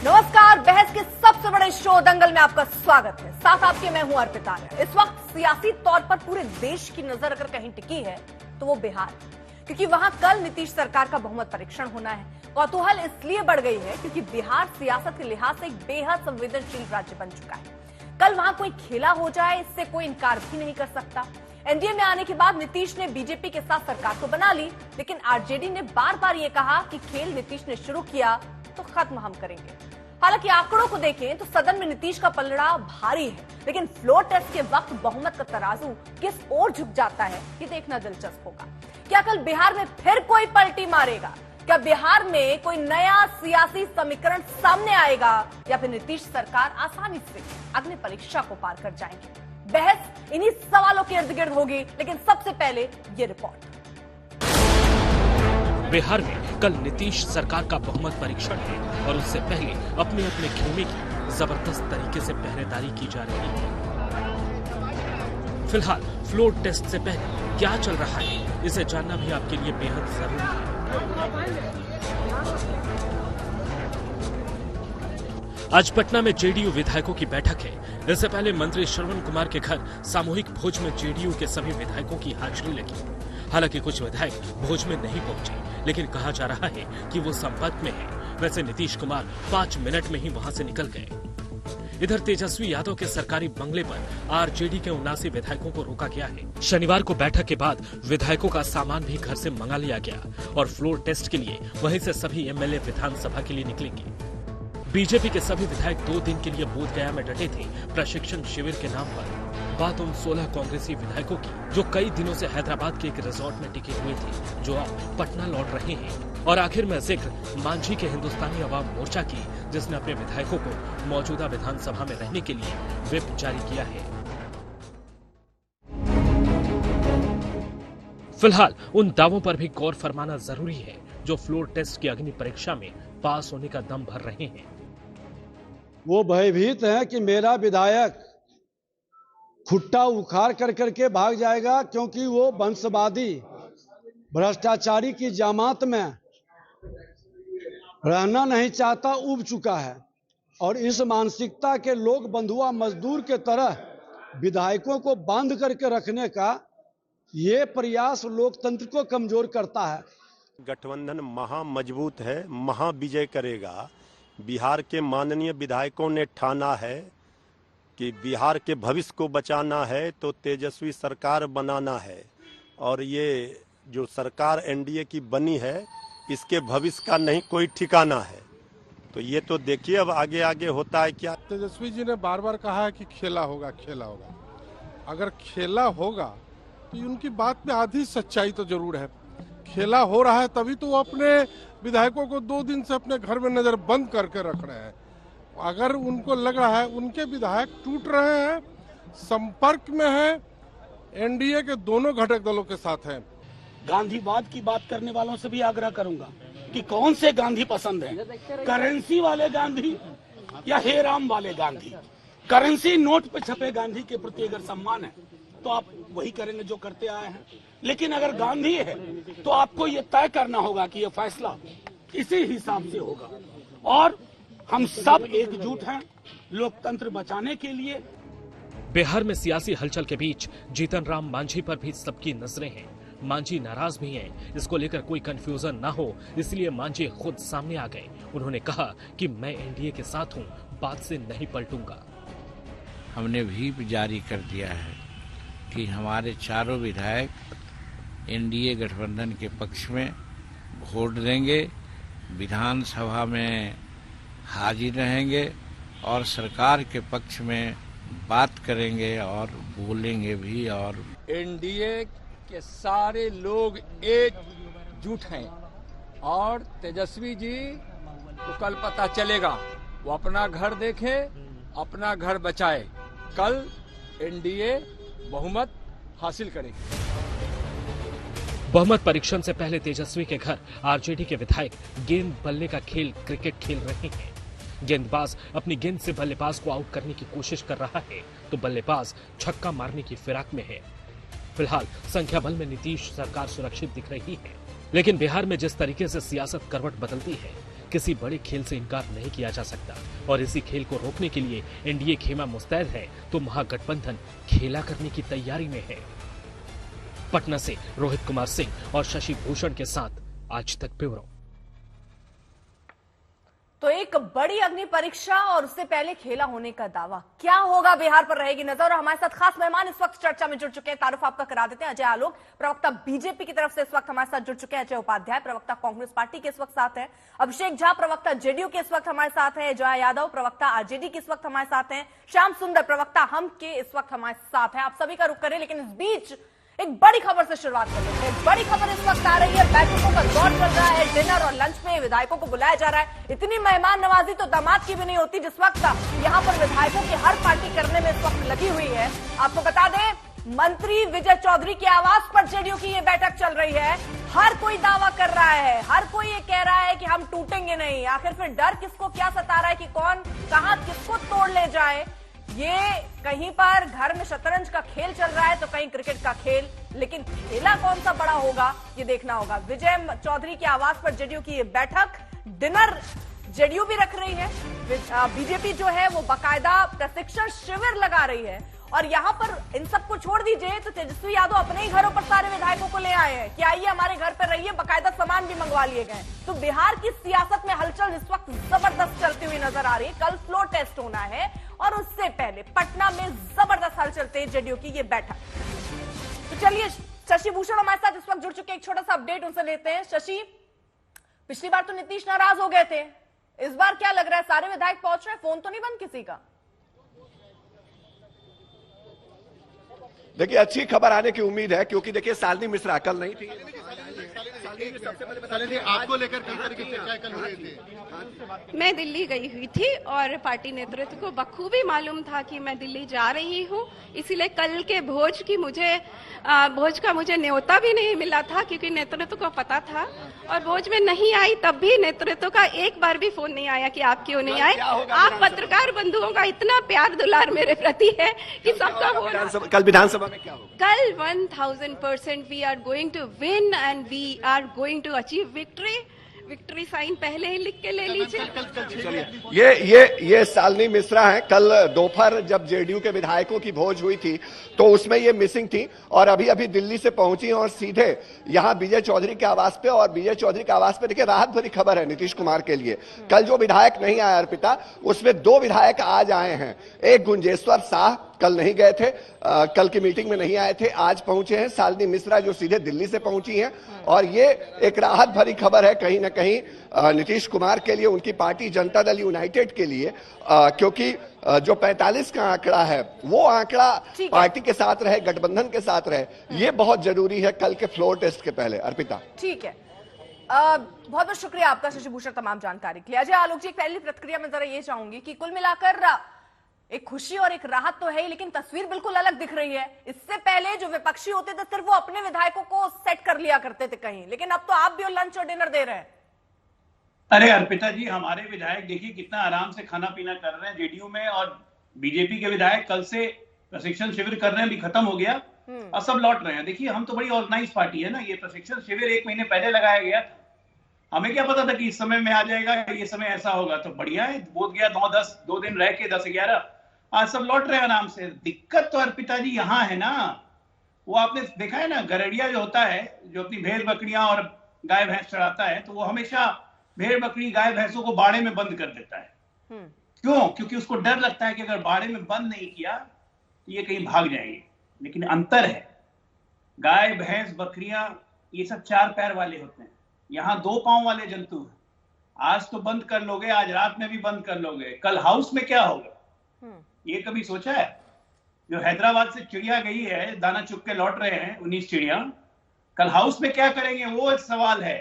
नमस्कार, बहस के सबसे बड़े शो दंगल में आपका स्वागत है। साथ आपके मैं हूं अर्पिता। इस वक्त सियासी तौर पर पूरे देश की नजर अगर कहीं टिकी है तो वो बिहार, क्योंकि वहां कल नीतीश सरकार का बहुमत परीक्षण होना है। कौतूहल इसलिए बढ़ गई है क्योंकि बिहार सियासत के लिहाज से एक बेहद संवेदनशील राज्य बन चुका है। कल वहां कोई खेला हो जाए, इससे कोई इनकार भी नहीं कर सकता। एनडीए में आने के बाद नीतीश ने बीजेपी के साथ सरकार तो बना ली, लेकिन आरजेडी ने बार बार ये कहा कि खेल नीतीश ने शुरू किया तो खत्म हम करेंगे। हालांकि आंकड़ों को देखें तो सदन में नीतीश का पलड़ा भारी है, लेकिन फ्लोर टेस्ट के वक्त बहुमत का तराजू किस ओर झुक जाता है ये देखना दिलचस्प होगा। क्या कल बिहार में फिर कोई पलटी मारेगा? क्या बिहार में कोई नया सियासी समीकरण सामने आएगा या फिर नीतीश सरकार आसानी से अग्नि परीक्षा को पार कर जाएंगे? बहस इन्हीं सवालों के इर्द गिर्द होगी, लेकिन सबसे पहले ये रिपोर्ट। बिहार में कल नीतीश सरकार का बहुमत परीक्षण है और उससे पहले अपने अपने खेमे की जबरदस्त तरीके से पहरेदारी की जा रही है। फिलहाल फ्लोर टेस्ट से पहले क्या चल रहा है, इसे जानना भी आपके लिए बेहद जरूरी है। आज पटना में जेडीयू विधायकों की बैठक है। इससे पहले मंत्री श्रवण कुमार के घर सामूहिक भोज में जेडीयू के सभी विधायकों की हाजिरी लगी। हालांकि कुछ विधायक भोज में नहीं पहुंचे, लेकिन कहा जा रहा है कि वो संपर्क में है। वैसे नीतीश कुमार 5 मिनट में ही वहां से निकल गए। इधर तेजस्वी यादव के सरकारी बंगले पर आरजेडी के 79 विधायकों को रोका गया है। शनिवार को बैठक के बाद विधायकों का सामान भी घर से मंगा लिया गया और फ्लोर टेस्ट के लिए वहीं से सभी एमएलए विधानसभा के लिए निकलेंगे। बीजेपी के सभी विधायक 2 दिन के लिए बोधगया में डटे थे प्रशिक्षण शिविर के नाम पर। बात उन 16 कांग्रेसी विधायकों की जो कई दिनों से हैदराबाद के एक रिजॉर्ट में टिके हुए थे, जो अब पटना लौट रहे हैं। और आखिर में जिक्र मांझी के हिंदुस्तानी अवाम मोर्चा की, जिसने अपने विधायकों को मौजूदा विधानसभा में रहने के लिए व्हिप जारी किया है। फिलहाल उन दावों पर भी गौर फरमाना जरूरी है जो फ्लोर टेस्ट की अग्नि परीक्षा में पास होने का दम भर रहे हैं। वो भयभीत हैं कि मेरा विधायक खुट्टा उखाड़ कर करके भाग जाएगा, क्योंकि वो वंशवादी भ्रष्टाचारी की जमात में रहना नहीं चाहता, उब चुका है। और इस मानसिकता के लोग बंधुआ मजदूर के तरह विधायकों को बांध करके रखने का ये प्रयास लोकतंत्र को कमजोर करता है। गठबंधन महा मजबूत है, महा विजय करेगा। बिहार के माननीय विधायकों ने ठाना है कि बिहार के भविष्य को बचाना है तो तेजस्वी सरकार बनाना है, और ये जो सरकार एनडीए की बनी है इसके भविष्य का नहीं कोई ठिकाना है। तो ये तो देखिए अब आगे आगे होता है क्या। तेजस्वी जी ने बार बार कहा है कि खेला होगा, खेला होगा। अगर खेला होगा तो उनकी बात में आधी सच्चाई तो जरूर है। खेला हो रहा है तभी तो वो अपने विधायकों को 2 दिन से अपने घर में नजर बंद करके रख रहे हैं। अगर उनको लग रहा है उनके विधायक टूट रहे हैं, संपर्क में हैं, एनडीए के दोनों घटक दलों के साथ हैं। गांधीवाद की बात करने वालों से भी आग्रह करूंगा कि कौन से गांधी पसंद हैं, करेंसी वाले गांधी या हेराम वाले गांधी। करेंसी नोट पे छपे गांधी के प्रति अगर सम्मान है तो आप वही करेंगे जो करते आए हैं, लेकिन अगर गांधी है तो आपको ये तय करना होगा कि ये फैसला इसी हिसाब से होगा। और हम सब एकजुट हैं लोकतंत्र बचाने के लिए। बिहार में सियासी हलचल के बीच जीतन राम मांझी पर भी सबकी नजरें हैं। मांझी नाराज भी हैं। इसको लेकर कोई कंफ्यूजन ना हो, इसलिए मांझी खुद सामने आ गए। उन्होंने कहा कि मैं एनडीए के साथ हूं, बात से नहीं पलटूंगा। हमने व्हिप जारी कर दिया है कि हमारे चारों विधायक एनडीए गठबंधन के पक्ष में वोट देंगे, विधानसभा में हाजिर रहेंगे और सरकार के पक्ष में बात करेंगे और बोलेंगे भी। और एनडीए के सारे लोग एकजुट हैं और तेजस्वी जी को कल पता चलेगा, वो अपना घर देखे, अपना घर बचाए। कल एनडीए बहुमत हासिल करेगी। बहुमत परीक्षण से पहले तेजस्वी के घर आरजेडी के विधायक गेंद बल्ले का खेल क्रिकेट खेल रहे हैं। गेंदबाज अपनी गेंद से बल्लेबाज को आउट करने की कोशिश कर रहा है तो बल्लेबाज छक्का मारने की फिराक में है। फिलहाल संख्या बल में नीतीश सरकार सुरक्षित दिख रही है, लेकिन बिहार में जिस तरीके से सियासत करवट बदलती है, किसी बड़े खेल से इनकार नहीं किया जा सकता और इसी खेल को रोकने के लिए एनडीए खेमा मुस्तैद है तो महागठबंधन खेला करने की तैयारी में है। पटना से रोहित कुमार सिंह और शशि भूषण के साथ आज तक ब्यूरो। तो एक बड़ी अग्नि परीक्षा और उससे पहले खेला होने का दावा, क्या होगा बिहार पर रहेगी नजर। और हमारे साथ खास मेहमान इस वक्त चर्चा में जुड़ चुके हैं, तारुफ आपका करा देते हैं। अजय आलोक प्रवक्ता बीजेपी की तरफ से इस वक्त हमारे साथ जुड़ चुके हैं, अजय उपाध्याय प्रवक्ता कांग्रेस पार्टी के इस वक्त साथ हैं, अभिषेक झा प्रवक्ता जेडीयू के इस वक्त हमारे साथ हैं, जया यादव प्रवक्ता आरजेडी के इस वक्त हमारे साथ हैं, श्याम सुंदर प्रवक्ता हम के इस वक्त हमारे साथ हैं। आप सभी का रुख करें, लेकिन इस बीच एक बड़ी खबर से शुरुआत कर लेते हैं। बड़ी खबर इस वक्त आ रही है, बैठकों का दौर चल रहा है, डिनर और लंच में विधायकों को बुलाया जा रहा है। इतनी मेहमान नवाजी तो दामाद की भी नहीं होती जिस वक्त यहाँ पर विधायकों की हर पार्टी करने में इस वक्त लगी हुई है। आपको बता दें, मंत्री विजय चौधरी के आवास पर जेडीयू की ये बैठक चल रही है। हर कोई दावा कर रहा है, हर कोई ये कह रहा है कि हम टूटेंगे नहीं। आखिर फिर डर किसको क्या सता रहा है कि कौन कहां किसको तोड़ ले जाए। ये कहीं पर घर में शतरंज का खेल चल रहा है तो कहीं क्रिकेट का खेल, लेकिन खेला कौन सा बड़ा होगा ये देखना होगा। विजय चौधरी के आवास पर जेडीयू की ये बैठक, डिनर जेडीयू भी रख रही है, बीजेपी जो है वो बाकायदा प्रशिक्षण शिविर लगा रही है। और यहां पर इन सबको छोड़ दीजिए तो तेजस्वी यादव अपने ही घरों पर सारे विधायकों को ले आए हैं कि आइए हमारे घर पर रहिए, बाकायदा सामान भी मंगवा लिए गए। तो बिहार की सियासत में हलचल इस वक्त जबरदस्त चलती हुई नजर आ रही है। कल फ्लोर टेस्ट होना है और उससे पहले पटना में जबरदस्त हलचल तेज जेडीयू की ये बैठक। तो चलिए, शशि भूषण हमारे साथ इस वक्त जुड़ चुके, एक छोटा सा अपडेट उनसे लेते हैं। शशि, पिछली बार तो नीतीश नाराज हो गए थे, इस बार क्या लग रहा है, सारे विधायक पहुंच रहे हैं, फोन तो नहीं बंद किसी का? देखिए, अच्छी खबर आने की उम्मीद है, क्योंकि देखिए शालिनी मिश्रा कल नहीं थी। आपको लेकर कई तरह की चर्चाएं कल हो रही थी। मैं दिल्ली गई हुई थी और पार्टी नेतृत्व को बखूबी मालूम था कि मैं दिल्ली जा रही हूं, इसीलिए कल के भोज का मुझे न्योता भी नहीं मिला था, क्योंकि नेतृत्व को पता था। और भोज में नहीं आई तब भी नेतृत्व का एक बार भी फोन नहीं आया कि आप क्यों नहीं आए। आप पत्रकार बंधुओं का इतना प्यार दुलार मेरे प्रति है कि सबका फोन। कल विधानसभा में क्या होगा? कल 1000% we are going to win and we are going to achieve victory sign पहले ही लिख के ले लीजिए। चलिए, ये शालिनी मिश्रा हैं। कल दोपहर जब जेडीयू के विधायकों की भोज हुई थी तो उसमें ये मिसिंग थी और अभी दिल्ली से पहुंची और सीधे यहां विजय चौधरी के आवास पे। और विजय चौधरी के आवास पे देखिए राहत भरी खबर है नीतीश कुमार के लिए। कल जो विधायक नहीं आया अर्पिता, उसमें 2 विधायक आज आए हैं। एक गुंजेश्वर शाह कल नहीं गए थे, कल की मीटिंग में नहीं आए थे, आज पहुंचे हैं। शालिनी मिश्रा जो सीधे दिल्ली से पहुंची हैं और ये एक राहत भरी खबर है कहीं ना कहीं नीतीश कुमार के लिए, उनकी पार्टी जनता दल यूनाइटेड के लिए, क्योंकि जो 45 का आंकड़ा है वो आंकड़ा पार्टी के साथ रहे, गठबंधन के साथ रहे, ये बहुत जरूरी है कल के फ्लोर टेस्ट के पहले। अर्पिता, ठीक है, बहुत बहुत शुक्रिया आपका शशि भूषण तमाम जानकारी के लिए। अजय आलोक जी, पहली प्रतिक्रिया में जरा ये चाहूंगी कि कुल मिलाकर एक खुशी और एक राहत तो है ही, लेकिन तस्वीर बिल्कुल अलग दिख रही है। इससे पहले जो विपक्षी होते थे सिर्फ वो अपने विधायकों को सेट कर लिया करते थे कहीं, लेकिन अब तो आप भी लंच और डिनर दे रहे हैं। अरे अर्पिता जी, हमारे विधायक देखिए कितना आराम से खाना पीना कर रहे हैं जेडीयू में, और बीजेपी के विधायक कल से प्रशिक्षण शिविर कर रहे हैं, भी खत्म हो गया और सब लौट रहे हैं। देखिए, हम तो बड़ी ऑर्गेनाइज पार्टी है ना। ये प्रशिक्षण शिविर 1 महीने पहले लगाया गया था, हमें क्या पता था कि इस समय में आ जाएगा, ये समय ऐसा होगा। तो बढ़िया है, बोध गया 9-10 2 दिन रह के 10-11 आज सब लौट रहे हैं आराम से। दिक्कत तो अर्पिता जी यहाँ है ना, वो आपने देखा है ना, गरड़िया जो होता है, जो अपनी भेड़ बकरियां और गाय भैंस चढ़ाता है, तो वो हमेशा भेड़ बकरी गाय भैंसों को बाड़े में बंद कर देता है। क्यों? क्योंकि उसको डर लगता है कि अगर बाड़े में बंद नहीं किया तो ये कहीं भाग जाएंगे। लेकिन अंतर है, गाय भैंस बकरियां ये सब 4 पैर वाले होते हैं, यहाँ 2 पांव वाले जंतु हैं। आज तो बंद कर लोगे, आज रात में भी बंद कर लोगे, कल हाउस में क्या होगा ये कभी सोचा है? जो हैदराबाद से चिड़िया गई है, दाना चुग के लौट रहे हैं 19 चिड़िया, कल हाउस में क्या करेंगे वो एक सवाल है।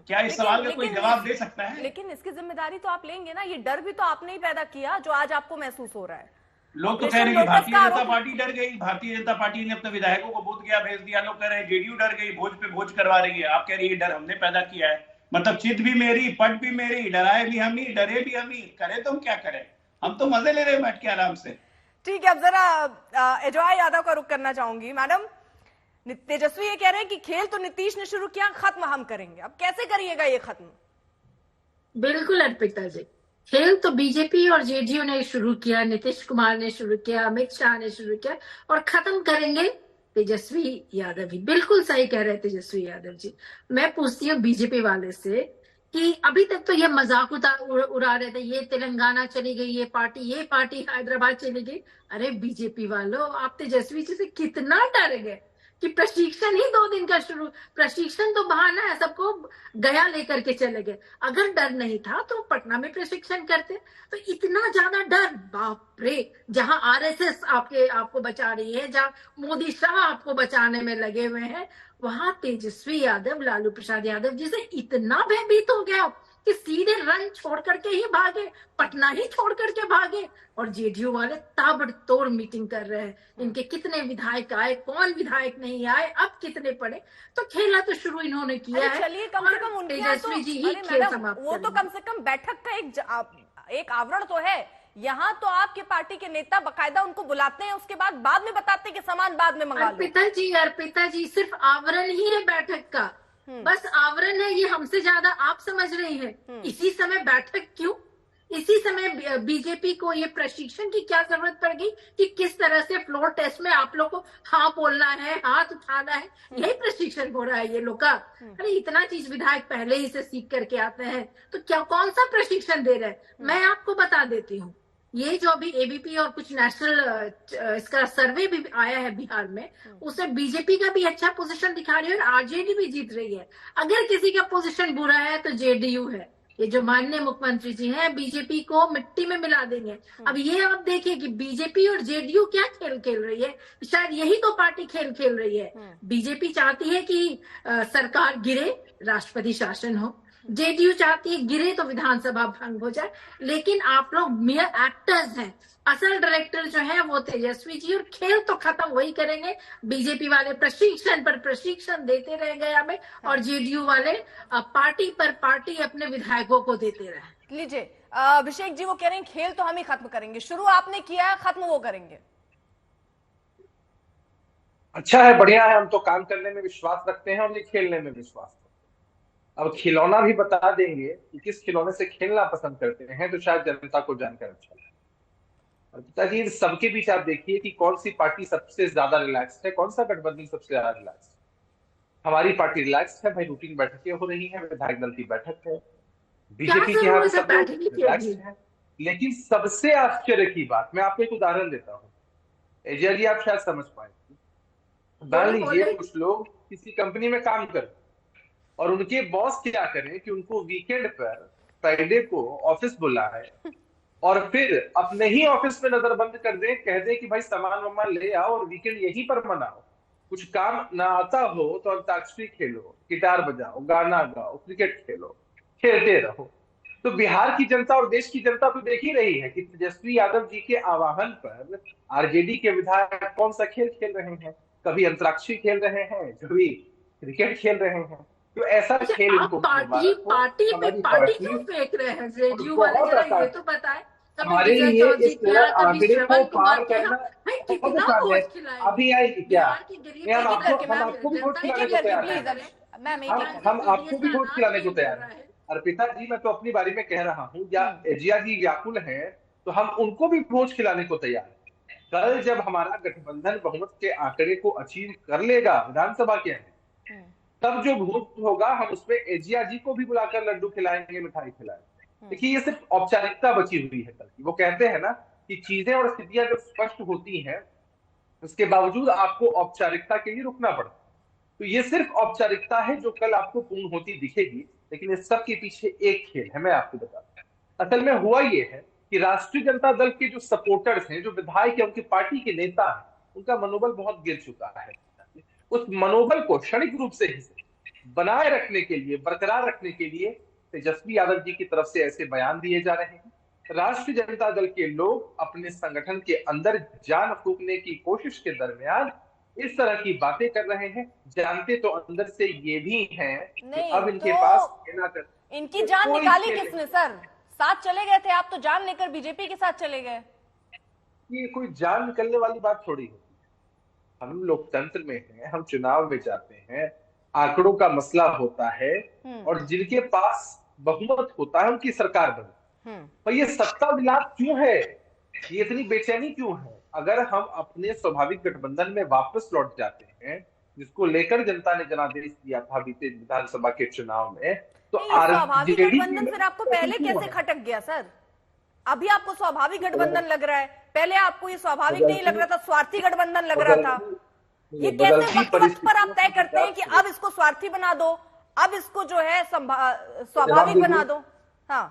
क्या इस सवाल का कोई जवाब दे सकता है? लेकिन इसकी जिम्मेदारी तो आप लेंगे ना, ये डर भी तो आपने ही पैदा किया जो आज आपको महसूस हो रहा है। लोग तो कह रहे हैं भारतीय जनता पार्टी डर गई, भारतीय जनता पार्टी ने अपने विधायकों को बोध गया भेज दिया। लोग कह रहे हैं जेडीयू डर गई, भोज पे भोज करवा रही है। आप कह रही है डर हमने पैदा किया है, मतलब चित भी मेरी, पट भी मेरी, डराए भी हम ही, डरे भी हम ही, करे तो हम क्या करें, हम तो मजे ले रहे हैं बैठ के आराम से। ठीक है, अब जरा जया यादव का रुख करना चाहूंगी। मैडम, तेजस्वी ये कह रहे हैं कि खेल तो नीतीश ने शुरू किया, खत्म हम करेंगे, अब कैसे करिएगा ये खत्म? बिल्कुल अर्पिता जी, खेल तो बीजेपी और जेडीयू ने शुरू किया, नीतीश कुमार ने शुरू किया, अमित शाह ने शुरू किया और खत्म करेंगे तेजस्वी यादव ही। बिल्कुल सही कह रहे हैं तेजस्वी यादव जी। मैं पूछती हूँ बीजेपी वाले से कि अभी तक तो ये मजाक उड़ा रहे थे, ये तेलंगाना चली गई ये पार्टी हैदराबाद चली गई। अरे बीजेपी वालों, आप तेजस्वी जी से कितना डर गए कि प्रशिक्षण ही 2 दिन का शुरू, प्रशिक्षण तो बहाना है, सबको गया लेकर के चले गए। अगर डर नहीं था तो पटना में प्रशिक्षण करते। तो इतना ज्यादा डर, बाप रे। जहां आरएसएस आपको बचा रही है, जहां मोदी शाह आपको बचाने में लगे हुए हैं, वहां तेजस्वी यादव, लालू प्रसाद यादव जी से इतना भयभीत हो गया कि सीधे रन छोड़ करके ही भागे, पटना ही छोड़ करके भागे। और जेडीयू वाले ताबड़तोड़ मीटिंग कर रहे हैं, इनके कितने विधायक आए, कौन विधायक नहीं आए, अब कितने पड़े। तो खेला तो शुरू इन्होंने किया है। चलिए, कम से कम तेजस्वी जी ही खेल समाप्त वो तो कम से कम बैठक का एक आवरण तो है। यहाँ तो आपके पार्टी के नेता बकायदा उनको बुलाते हैं, उसके बाद में बताते हैं कि सामान बाद में मंगा लो। अर्पिता जी सिर्फ आवरण ही है बैठक का, बस आवरण है। ये हमसे ज्यादा आप समझ रही हैं। इसी समय बैठक क्यों? इसी समय बीजेपी को ये प्रशिक्षण की क्या जरूरत पड़ गई कि किस तरह से फ्लोर टेस्ट में आप लोग को हाँ बोलना है, हाथ उठाना है, यही प्रशिक्षण हो रहा है ये लोग का। अरे इतना चीज विधायक पहले ही से सीख करके आते हैं, तो क्या कौन सा प्रशिक्षण दे रहे हैं? मैं आपको बता देती हूँ, ये जो अभी एबीपी और कुछ नेशनल इसका सर्वे भी आया है बिहार में, उसमें बीजेपी का भी अच्छा पोजीशन दिखा रही है और आरजेडी भी जीत रही है। अगर किसी का पोजीशन बुरा है तो जेडीयू है। ये जो माननीय मुख्यमंत्री जी हैं बीजेपी को मिट्टी में मिला देंगे। अब ये आप देखिए कि बीजेपी और जेडीयू क्या खेल खेल रही है। शायद यही तो पार्टी खेल खेल रही है। बीजेपी चाहती है कि सरकार गिरे, राष्ट्रपति शासन हो। जेडीयू चाहती है गिरे तो विधानसभा भंग हो जाए। लेकिन आप लोग मेयर एक्टर्स हैं, असल डायरेक्टर जो है वो तेजस्वी जी, और खेल तो खत्म वही करेंगे। बीजेपी वाले प्रशिक्षण पर प्रशिक्षण देते रह गए हमें, और जेडीयू वाले पार्टी पर पार्टी अपने विधायकों को देते रहे। लीजिए अभिषेक जी, वो कह रहे हैं खेल तो हम ही खत्म करेंगे, शुरू आपने किया, खत्म वो करेंगे। अच्छा है, बढ़िया है, हम तो काम करने में विश्वास रखते हैं और ये खेलने में विश्वास रखते हैं। अब खिलौना भी बता देंगे कि किस खिलौने से खेलना पसंद करते हैं, तो शायद जनता को जानकर अच्छा लगे। और पिताजी, सबके बीच आप देखिए कि कौन सी पार्टी सबसे ज्यादा रिलैक्स्ड है, कौन सा गठबंधन सबसे ज्यादा रिलैक्स्ड है। हमारी पार्टी रिलैक्स्ड है भाई, रूटीन बैठकें हो रही है, विधायक दल की बैठक है, बीजेपी के यहाँ सब लोग रिलैक्स्ड है। लेकिन सबसे आश्चर्य की बात, मैं आपको एक उदाहरण देता हूँ, एजिया जी आप शायद समझ पाएंगे। मान लीजिए कुछ लोग किसी कंपनी में काम करते और उनके बॉस क्या करें कि उनको वीकेंड पर फ्राइडे को ऑफिस बुलाए और फिर अपने ही ऑफिस में नजर बंद कर दें, कह दें कि भाई सामान वामान ले आओ और वीकेंड यहीं पर मनाओ। कुछ काम ना आता हो तो अंताक्षरी खेलो, गिटार बजाओ, गाना गाओ, क्रिकेट खेलो, खेलते रहो। तो बिहार की जनता और देश की जनता तो देख ही रही है कि तेजस्वी यादव जी के आह्वान पर आरजेडी के विधायक कौन सा खेल खेल रहे हैं। कभी अंतराक्षरी खेल रहे हैं, कभी क्रिकेट खेल रहे हैं। तो ऐसा खेल इनको पार्टी क्यों फेंक रहे हैं जेडीयू वाले, जरा ये तो बताएं। हमारे लिए इस आंकड़े को पार करना बहुत आसान है। अभी आएगी क्या? हम आपको भी वोट खिलाने को तैयार हैं। हम आपको भी वोट खिलाने को तैयार हैं। अर्पिता जी, मैं तो अपनी बारी में कह रहा हूँ, या एजिया जी व्याकुल हैं तो हम उनको भी वोट खिलाने को तैयार हैं। कल जब हमारा गठबंधन बहुमत के आंकड़े को अचीव कर लेगा विधानसभा के, तब जो वोट होगा हम उसमें एजिया जी को भी बुलाकर लड्डू खिलाएंगे, मिठाई खिलाएंगे। देखिए, ये सिर्फ औपचारिकता बची हुई है कल की। वो कहते हैं ना कि चीजें और स्थितियां जब स्पष्ट होती हैं, उसके बावजूद आपको औपचारिकता के लिए रुकना पड़ता है। तो ये सिर्फ औपचारिकता है जो कल आपको पूर्ण होती दिखेगी। लेकिन इस सब के पीछे एक खेल है, मैं आपको बताता हूं। असल में हुआ ये है कि राष्ट्रीय जनता दल के जो सपोर्टर्स हैं, जो विधायक है, उनकी पार्टी के नेता हैं, उनका मनोबल बहुत गिर चुका है। उस मनोबल को क्षणिक रूप से बनाए रखने के लिए, बरकरार रखने के लिए तेजस्वी यादव जी की तरफ से ऐसे बयान दिए जा रहे हैं। राष्ट्रीय जनता दल के लोग अपने संगठन के अंदर जान फूंकने की कोशिश के दरमियान इस तरह की बातें कर रहे हैं। जानते तो अंदर से ये भी हैं कि अब इनके पास इनकी जान निकाली किसने? सर साथ चले गए थे आप, तो जान लेकर बीजेपी के साथ चले गए। ये कोई जान निकलने वाली बात थोड़ी है। हम लोकतंत्र में हैं, हम चुनाव में जाते हैं, आंकड़ों का मसला होता है, और जिनके पास बहुमत होता है उनकी सरकार बने। पर ये सत्ता विलास क्यों है, ये इतनी बेचैनी क्यों है? अगर हम अपने स्वाभाविक गठबंधन में वापस लौट जाते हैं, जिसको लेकर जनता ने जनादेश दिया था बीते विधानसभा के चुनाव में, तो स्वाभाविक गठबंधन फिर आपको पहले कैसे खटक गया सर? अभी आपको स्वाभाविक गठबंधन लग रहा है, पहले आपको ये स्वाभाविक नहीं लग रहा था, स्वार्थी गठबंधन लग रहा था। ये कैसे वक्त वक्त पर आप तय करते हैं कि अब इसको स्वार्थी बना दो, अब इसको जो है स्वाभाविक बना दो? हाँ,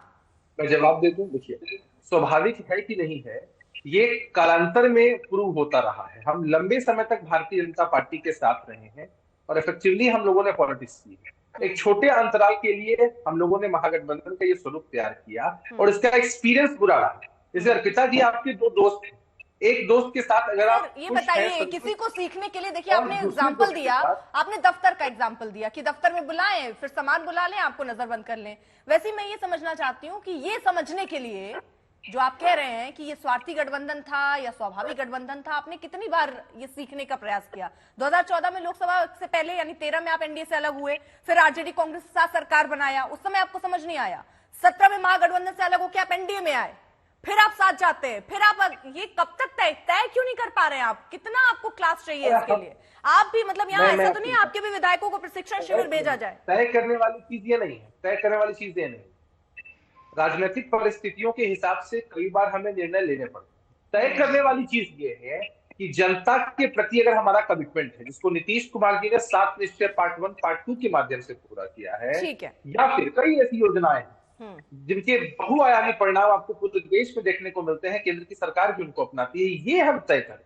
मैं जवाब दे दूं। देखिए, स्वाभाविक है कि नहीं है, ये कालांतर में प्रूव होता रहा है। हम लंबे समय तक भारतीय जनता पार्टी के साथ रहे हैं और इफेक्टिवली हम लोगों ने पॉलिटिक्स की है। एक छोटे अंतराल के लिए हम लोगों ने महागठबंधन का ये स्वरूप तैयार किया और इसका एक्सपीरियंस बुरा रहा। जैसे अर्पिता जी, आपके दो दोस्त हैं, एक दोस्त के साथ अगर आप ये बताइए, किसी को सीखने के लिए, देखिए आपने एग्जाम्पल दिया, आपने दफ्तर का एग्जाम्पल दिया कि दफ्तर में बुलाएं, फिर सामान बुला लें, आपको नजरबंद कर लें। वैसे ही मैं ये समझना चाहती हूँ कि ये समझने के लिए जो आप कह रहे हैं कि ये स्वार्थी गठबंधन था या स्वाभाविक गठबंधन था, आपने कितनी बार ये सीखने का प्रयास किया? 2014 में लोकसभा से पहले यानी 13 में आप एनडीए से अलग हुए, फिर आरजेडी कांग्रेस के साथ सरकार बनाया, उस समय आपको समझ नहीं आया। 17 में महागठबंधन से अलग होकर आप एनडीए में आए, फिर आप साथ जाते हैं, फिर आप ये कब तक तय क्यों नहीं कर पा रहे हैं? आप कितना आपको क्लास चाहिए इसके लिए? आप भी मतलब यहाँ ऐसा तो नहीं आपके भी विधायकों को प्रशिक्षण शिविर भेजा जाए? तय करने वाली चीज ये नहीं है, तय करने वाली चीज ये नहीं। राजनीतिक परिस्थितियों के हिसाब से कई बार हमें निर्णय लेने पड़ते। तय करने वाली चीज ये है कि जनता के प्रति अगर हमारा कमिटमेंट है, जिसको नीतीश कुमार जी ने 7 निश्चय पार्ट 1 पार्ट 2 के माध्यम से पूरा किया है, ठीक है, या फिर कई ऐसी योजनाएं जिनके बहुआयामी परिणाम आपको पूरे देश में देखने को मिलते हैं, केंद्र की सरकार भी उनको अपनाती है, ये हम तय करें।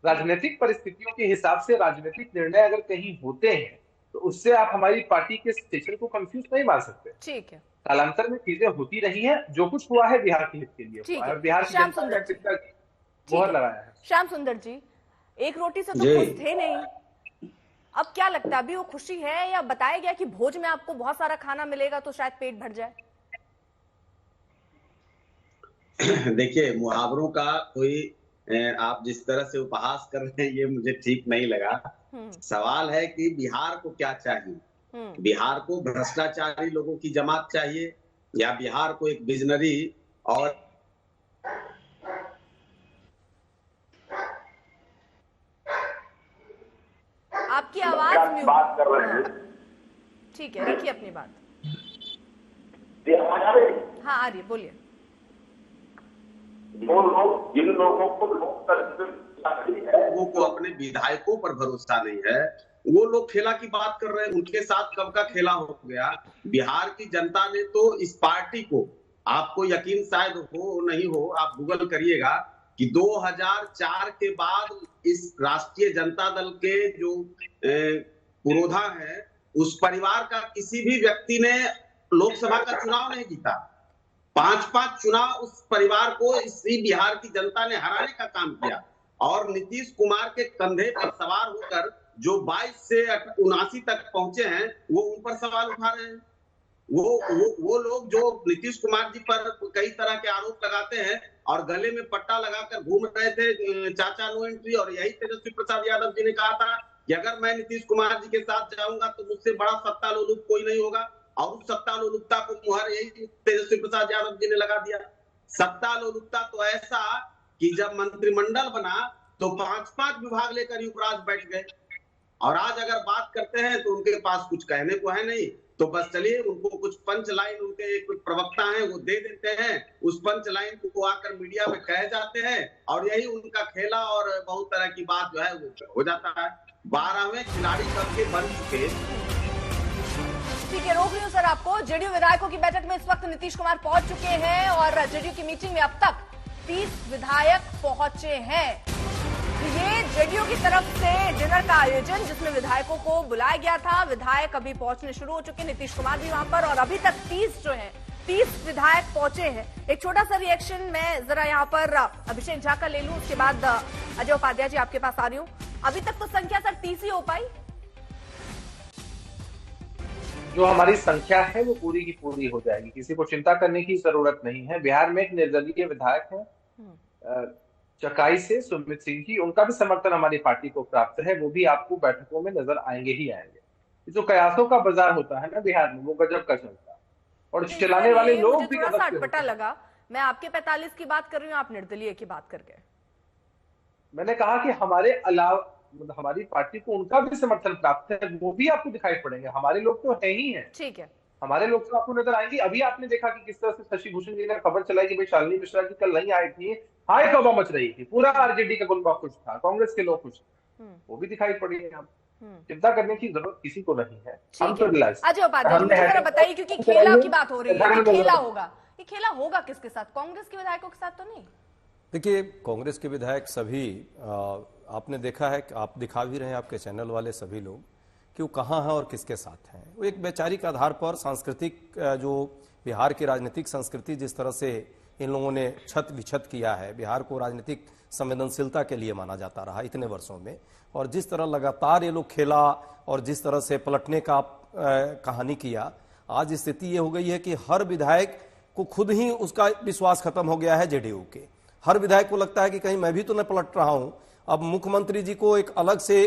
राजनीतिक परिस्थितियों के हिसाब से राजनीतिक निर्णय अगर कहीं होते हैं तो उससे आप हमारी पार्टी के स्टेशन को कंफ्यूज नहीं मार सकते। ठीक है, कालांतर में चीजें होती रही हैं, जो कुछ हुआ है बिहार के हित के लिए हुआ है, बिहार की जनता ने मोहर लगाया है। श्याम सुंदर जी, एक रोटी से तो खुश थे नहीं, अब क्या लगता है, अभी वो खुशी है या बताया गया कि भोज में आपको बहुत सारा खाना मिलेगा तो शायद पेट भर जाए? देखिए, मुहावरों का कोई आप जिस तरह से उपहास कर रहे हैं ये मुझे ठीक नहीं लगा। सवाल है कि बिहार को क्या चाहिए? बिहार को भ्रष्टाचारी लोगों की जमात चाहिए या बिहार को एक विजनरी और आपकी आवाज बात कर रहे हैं? ठीक है, रखिए अपनी बात। हाँ, आ रही है, बोलिए। जिन लोगों को अपने विधायकों पर भरोसा नहीं है, वो लोग खेला की बात कर रहे हैं। उनके साथ कब का खेला हो गया? बिहार की जनता ने तो इस पार्टी को, आपको यकीन शायद हो नहीं हो, आप गूगल करिएगा कि 2004 के बाद इस राष्ट्रीय जनता दल के जो पुरोधा है, उस परिवार का किसी भी व्यक्ति ने लोकसभा का चुनाव नहीं जीता। 5-5 चुनाव उस परिवार को इसी बिहार की जनता ने हराने का काम किया और नीतीश कुमार के कंधे पर सवार होकर जो 22 से 79 तक पहुंचे हैं, वो उन पर सवाल उठा रहे हैं। वो लोग जो नीतीश कुमार जी पर कई तरह के आरोप लगाते हैं और गले में पट्टा लगाकर घूम रहे थे चाचा नो एंट्री, और यही तेजस्वी प्रसाद यादव जी ने कहा था कि अगर मैं नीतीश कुमार जी के साथ जाऊंगा तो मुझसे बड़ा सत्ता लोलुप कोई नहीं होगा, और उस सत्ता लोलुपता को मुहर यही तेजस्वी प्रसाद यादव जी ने लगा दिया। सत्ता लोलुपता तो ऐसा कि जब मंत्रिमंडल बना तो 5-5 विभाग लेकर युवराज बैठ गए, और आज अगर बात करते हैं तो उनके पास कुछ कहने को है नहीं, तो बस चलिए उनको कुछ पंच लाइन, उनके कुछ प्रवक्ता हैं वो दे देते हैं, उस पंच लाइन को आकर मीडिया में कह जाते हैं और यही उनका खेला और बहुत तरह की बात जो है वो हो जाता है। 12वें खिलाड़ी कब के बन चुके। ठीक है, रोक रही हूँ सर आपको। जेडीयू विधायकों की बैठक में इस वक्त नीतीश कुमार पहुंच चुके हैं और जेडीयू की मीटिंग में अब तक 30 विधायक पहुंचे हैं। ये जेडीयू की तरफ से डिनर का आयोजन जिसमें विधायकों को बुलाया गया था, विधायक अभी पहुंचने शुरू हो चुके, नीतीश कुमार भी वहां पर, और अभी तक 30 विधायक पहुंचे हैं। एक छोटा सा रिएक्शन मैं जरा यहाँ पर अभिषेक झा का ले लूं, उसके बाद अजय उपाध्याय जी आपके पास आ रही हूँ। अभी तक तो संख्या सर 30 ही हो पाई। जो हमारी संख्या है वो पूरी की पूरी हो जाएगी, किसी को चिंता करने की जरूरत नहीं है। बिहार में एक निर्दलीय विधायक है चकाई से सुमित सिंह जी, उनका भी समर्थन हमारी पार्टी को प्राप्त है, वो भी आपको बैठकों में नजर आएंगे ही आएंगे। जो कयासों का बाजार होता है ना बिहार में, वो गजब का चलता है। और चलाने वाले लोग भी थोड़ा सा गलत अटपटा लगा। मैं आपके 45 की बात कर रही हूँ, आप निर्दलीय की बात कर गए। मैंने कहा कि हमारे अलावा मतलब हमारी पार्टी को उनका भी समर्थन प्राप्त है, वो भी आपको दिखाई पड़ेंगे। हमारे लोग तो है ही हैं। ठीक है, हमारे लोग तो आपको नजर आएंगे। अभी आपने देखा कि किस तरह से शशि भूषण जी ने खबर चलाई कि भाई शालिनी मिश्रा जी कल नहीं आई थी, हाय तौबा मच रही थी, पूरा आरजेडी का गुलबा खुश था, कांग्रेस के लोग खुश थे, वो भी दिखाई पड़ी है। आप चिंता करने की जरूरत किसी को नहीं है। हम तो रिलैक्स। अजय उपाध्याय मुझे जरा बताइए, क्योंकि खेला की बात हो रही है, खेला होगा, ये खेला होगा किसके साथ? कांग्रेस के विधायकों के साथ तो नहीं। देखिए, कांग्रेस के विधायक सभी आपने देखा है, आप दिखा भी रहे हैं, आपके चैनल वाले सभी लोग, कि वो कहाँ हैं और किसके साथ हैं। वो एक वैचारिक आधार पर सांस्कृतिक जो बिहार की राजनीतिक संस्कृति जिस तरह से इन लोगों ने छत विछत किया है, बिहार को राजनीतिक संवेदनशीलता के लिए माना जाता रहा इतने वर्षों में, और जिस तरह लगातार ये लोग खेला और जिस तरह से पलटने का कहानी किया, आज स्थिति ये हो गई है कि हर विधायक को खुद ही उसका विश्वास खत्म हो गया है जेडीयू के। हर विधायक को लगता है कि कहीं मैं भी तो न पलट रहा हूं। अब मुख्यमंत्री जी को एक अलग से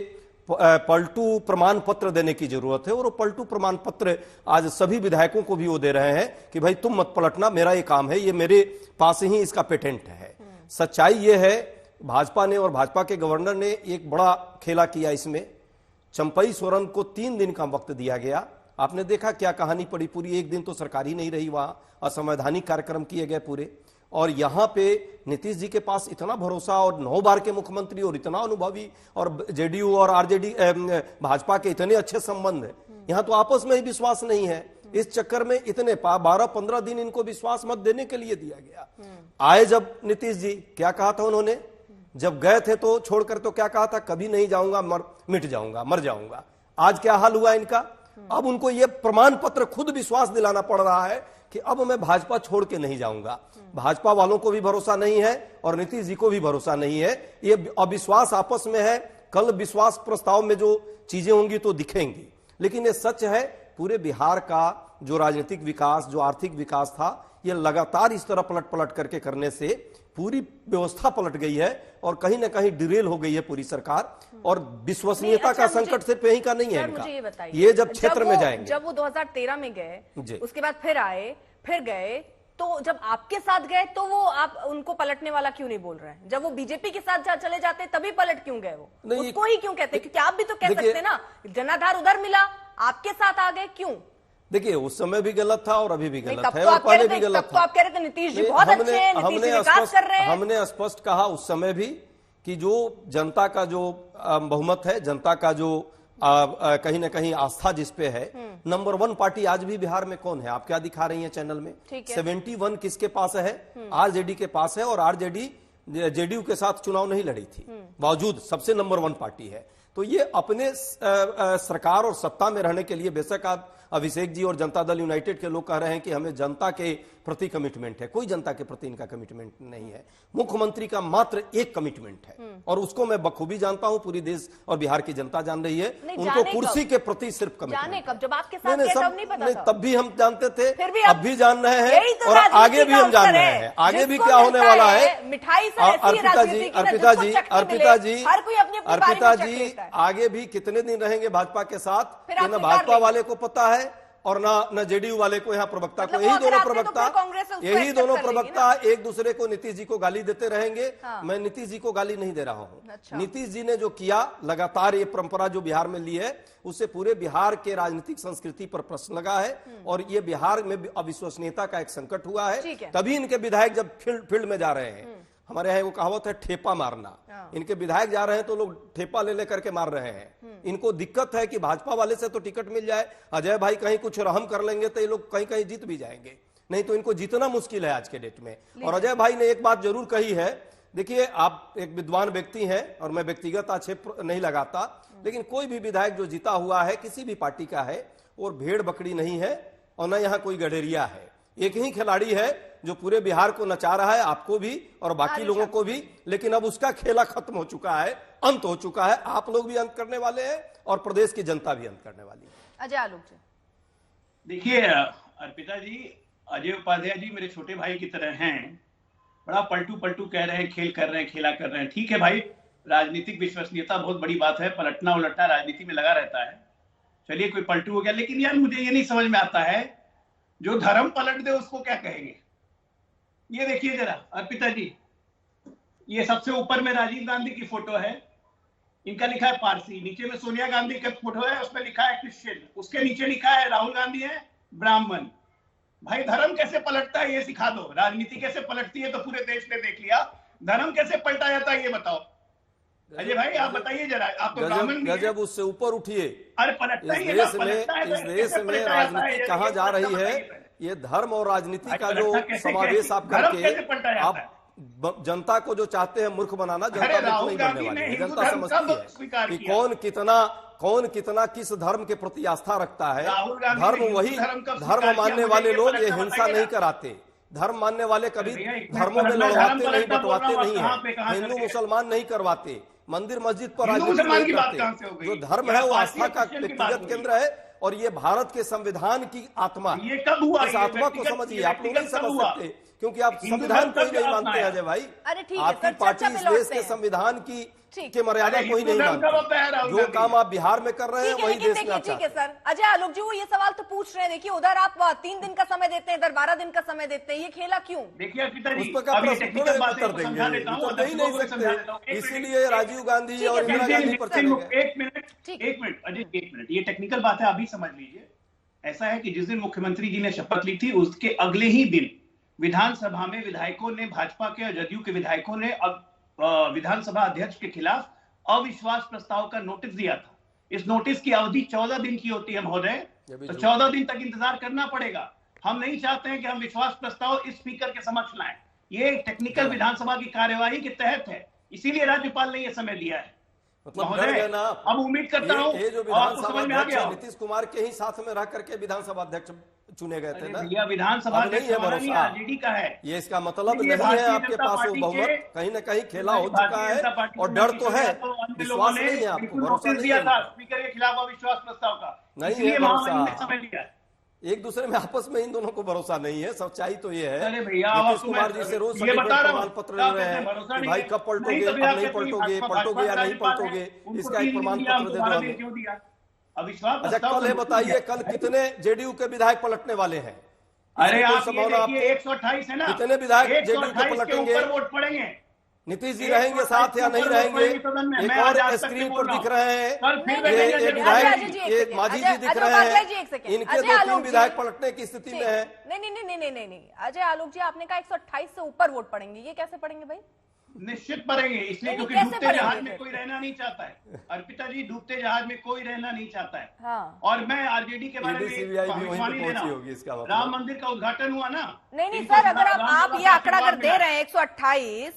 पलटू प्रमाण पत्र देने की जरूरत है, और वो पलटू प्रमाण पत्र आज सभी विधायकों को भी वो दे रहे हैं कि भाई तुम मत पलटना, मेरा ये काम है, ये मेरे पास ही इसका पेटेंट है। सच्चाई ये है, भाजपा ने और भाजपा के गवर्नर ने एक बड़ा खेला किया इसमें। चंपई सोरेन को 3 दिन का वक्त दिया गया। आपने देखा क्या कहानी पड़ी पूरी, एक दिन तो सरकार ही नहीं रही, वहां असंवैधानिक कार्यक्रम किए गए पूरे। और यहां पे नीतीश जी के पास इतना भरोसा, और 9 बार के मुख्यमंत्री, और इतना अनुभवी, और जेडीयू और आरजेडी भाजपा के इतने अच्छे संबंध है, यहां तो आपस में ही विश्वास नहीं है। इस चक्कर में इतने 12-15 दिन इनको विश्वास मत देने के लिए दिया गया। आए जब नीतीश जी, क्या कहा था उन्होंने? जब गए थे तो छोड़कर तो क्या कहा था? कभी नहीं जाऊंगा, मिट जाऊंगा, मर जाऊंगा। आज क्या हाल हुआ इनका? अब उनको ये प्रमाण पत्र खुद विश्वास दिलाना पड़ रहा है कि अब मैं भाजपा छोड़ के नहीं जाऊंगा। भाजपा वालों को भी भरोसा नहीं है और नीतीश जी को भी भरोसा नहीं है। ये अविश्वास आपस में है। कल विश्वास प्रस्ताव में जो चीजें होंगी तो दिखेंगी, लेकिन ये सच है, पूरे बिहार का जो राजनीतिक विकास, जो आर्थिक विकास था, ये लगातार इस तरह पलट पलट करके करने से पूरी व्यवस्था पलट गई है और कहीं ना कहीं डिरेल हो गई है पूरी सरकार। और विश्वसनीयता का संकट सिर्फ यहीं का नहीं है इनका। ये जब क्षेत्र में जाएंगे, जब वो 2013 में गए, उसके बाद फिर आए, फिर गए, तो जब आपके साथ गए तो वो आप उनको पलटने वाला क्यों नहीं बोल रहे हैं? जब वो बीजेपी के साथ चले जाते तभी पलट क्यों गए? वो उसको ही क्यों कहते? क्योंकि आप भी तो कह सकते ना, जनाधार उधर मिला, आपके साथ आ गए, क्यों? देखिए, उस समय भी गलत था और अभी भी गलत है, और पहले भी गलत था। तो आप कह रहे थे नीतीश जी बहुत अच्छे हैं, नीतीश जी विकास कर रहे हैं। हमने स्पष्ट कहा उस समय भी कि जो जनता का जो बहुमत है, जनता का जो कहीं ना कहीं आस्था जिसपे है, नंबर 1 पार्टी आज भी बिहार में कौन है? आप क्या दिखा रही हैं चैनल में? 71 किसके पास है? आरजेडी के पास है, और आरजेडी जेडीयू के साथ चुनाव नहीं लड़ी थी, बावजूद सबसे नंबर 1 पार्टी है। तो ये अपने सरकार और सत्ता में रहने के लिए, बेशक आप अभिषेक जी और जनता दल यूनाइटेड के लोग कह रहे हैं कि हमें जनता के प्रति कमिटमेंट है, कोई जनता के प्रति इनका कमिटमेंट नहीं है। मुख्यमंत्री का मात्र एक कमिटमेंट है, और उसको मैं बखूबी जानता हूं, पूरी देश और बिहार की जनता जान रही है। उनको कुर्सी के प्रति सिर्फ कमिटमेंट। कब जब आपके साथ नहीं पता था? तब भी हम जानते थे, अब भी जान रहे हैं, और आगे भी हम जान रहे हैं। आगे भी क्या होने वाला है? मिठाई अर्पिता जी आगे भी कितने दिन रहेंगे भाजपा के साथ, न भाजपा वाले को पता है और न जेडीयू वाले को, यहाँ प्रवक्ता को। यही दोनों प्रवक्ता एक दूसरे को, नीतीश जी को गाली देते रहेंगे। मैं नीतीश जी को गाली नहीं दे रहा हूँ। नीतीश जी ने जो किया, लगातार ये परंपरा जो बिहार में ली है, उससे पूरे बिहार के राजनीतिक संस्कृति पर प्रश्न लगा है, और ये बिहार में अविश्वसनीयता का एक संकट हुआ है। तभी इनके विधायक जब फील्ड में जा रहे हैं, हमारे यहाँ वो कहावत है ठेपा मारना, इनके विधायक जा रहे हैं तो लोग ठेपा ले लेकर के मार रहे हैं। इनको दिक्कत है कि भाजपा वाले से तो टिकट मिल जाए, अजय भाई कहीं कुछ रहम कर लेंगे तो ये लोग कहीं कहीं जीत भी जाएंगे, नहीं तो इनको जीतना मुश्किल है आज के डेट में। और अजय भाई ने एक बात जरूर कही है, देखिए आप एक विद्वान व्यक्ति हैं और मैं व्यक्तिगत आक्षेप नहीं लगाता, लेकिन कोई भी विधायक जो जीता हुआ है किसी भी पार्टी का है, और भेड़ बकरी नहीं है और न यहाँ कोई गडेरिया है। एक ही खिलाड़ी है जो पूरे बिहार को नचा रहा है, आपको भी और बाकी लोगों को भी, लेकिन अब उसका खेला खत्म हो चुका है, अंत हो चुका है। आप लोग भी अंत करने वाले हैं और प्रदेश की जनता भी अंत करने वाली है। अजय आलोक जी, देखिए अर्पिता जी, अजय उपाध्याय जी मेरे छोटे भाई की तरह हैं, बड़ा पलटू पलटू कह रहे हैं, खेल कर रहे हैं, खेला कर रहे हैं। ठीक है भाई, राजनीतिक विश्वसनीयता बहुत बड़ी बात है, पलटना उलटना राजनीति में लगा रहता है। चलिए कोई पलटू हो गया, लेकिन यार मुझे ये नहीं समझ में आता है जो धर्म पलट दे उसको क्या कहेंगे? ये देखिए जरा अर्पिता जी, ये सबसे ऊपर में राजीव गांधी की फोटो है, इनका लिखा है पारसी, नीचे में सोनिया गांधी का फोटो है, उसमें लिखा है क्रिश्चियन, उसके नीचे लिखा है राहुल गांधी है ब्राह्मण। भाई धर्म कैसे पलटता है ये सिखा दो, राजनीति कैसे पलटती है तो पूरे देश ने देख लिया, धर्म कैसे पलटा जाता है ये बताओ। अजय भाई आप बताइए जरा, आप तो ब्राह्मण गजब उससे ऊपर उठिए। अरे पलटता ही है, इस देश में राजनीति कहाँ जा रही है? ये धर्म और राजनीति का जो समावेश आप करके आप जनता को जो चाहते हैं मूर्ख बनाना, जनता नहीं बनने वाली है। जनता समझती है कि कौन कितना किस धर्म के प्रति आस्था रखता है। धर्म वही धर्म मानने वाले लोग ये हिंसा नहीं कराते। धर्म मानने वाले कभी धर्मों में लड़वाते नहीं, बंटवाते नहीं है, हिंदू मुसलमान नहीं करवाते, मंदिर मस्जिद पर राजनीति नहीं करते। जो धर्म है वो आस्था का व्यक्तिगत केंद्र है और ये भारत के संविधान की आत्मा। इस आत्मा को समझिए। आप लोग नहीं समझ सकते क्योंकि आप संविधान को ही नहीं मानते अजय भाई। आपकी पार्टी इस देश के संविधान की मर्यादा को ही नहीं मानती। जो काम आप बिहार में कर रहे हैं वही देश में ठीक है सर। अजय आलोक जी वो ये सवाल तो पूछ रहे हैं, देखिए उधर आप 3 दिन का समय देते हैं, इधर 12 दिन का समय देते हैं, ये खेला क्यों? देखिए उस पर का प्रश्न थोड़े उत्तर देंगे, उत्तर दे ही नहीं सकते। इसीलिए राजीव गांधी और इंदिरा गांधी पर चले गए। एक मिनट अजय, एक मिनट, ये टेक्निकल बात है, अभी समझ लीजिए। ऐसा है कि जिस दिन मुख्यमंत्री जी ने शपथ ली थी उसके अगले ही दिन विधानसभा में विधायकों ने, भाजपा के और जदयू के विधायकों ने विधानसभा अध्यक्ष के खिलाफ अविश्वास प्रस्ताव का नोटिस दिया था। इस नोटिस की अवधि 14 दिन की होती है महोदय, तो 14 दिन तक इंतजार करना पड़ेगा। हम नहीं चाहते हैं कि हम विश्वास प्रस्ताव इस स्पीकर के समक्ष लाएं। ये टेक्निकल विधानसभा की कार्यवाही के तहत है, इसीलिए राज्यपाल ने यह समय दिया है। मतलब डर गए ना। अब उम्मीद करता हूँ ये जो विधानसभा अध्यक्ष नीतीश कुमार के ही साथ में रह करके विधानसभा अध्यक्ष चुने गए थे ना। भैया विधानसभा नहीं है भरोसा, आरजेडी का है। ये इसका मतलब नहीं है आपके पास वो बहुमत, कहीं न कहीं खेला हो चुका है और डर तो है, विश्वास नहीं है आपको, भरोसा नहीं है। स्पीकर के खिलाफ अविश्वास प्रस्ताव का नहीं है भरोसा। एक दूसरे में आपस में इन दोनों को भरोसा नहीं है। सच्चाई तो ये है नीतीश कुमार जी से रोज प्रमाण पत्र ले रहे हैं कि भाई कब पलटोगे, अब नहीं पलटोगे या नहीं पलटोगे, इसका एक प्रमाण पत्र दे दो हमें। अच्छा कल है बताइए, कल कितने जेडीयू के विधायक पलटने वाले हैं? अरे आप 128 है ना, कितने विधायक जेडीयू के पलटेंगे? वोट पड़ेंगे। नीतीश जी रहेंगे साथ या नहीं रहेंगे? एक और स्क्रीन पर दिख रहे हैं ये विधायक, ये मांझी जी दिख रहे हैं, इनके 2-3 विधायक पलटने की स्थिति में है। नहीं अजय आलोक जी, आपने कहा 128 से ऊपर वोट पड़ेंगे, ये कैसे पड़ेंगे भाई? निश्चित पड़ेंगे, इसलिए क्योंकि डूबते जहाज में कोई रहना नहीं चाहता है। अर्पिता जी, डूबते जहाज में कोई रहना नहीं चाहता है। हाँ। और मैं आरजेडी के बारे में भविष्यवाणी दे रहा हूं। राम मंदिर का उद्घाटन हुआ ना। नहीं सर, अगर आप ये आंकड़ा अगर दे रहे हैं 128,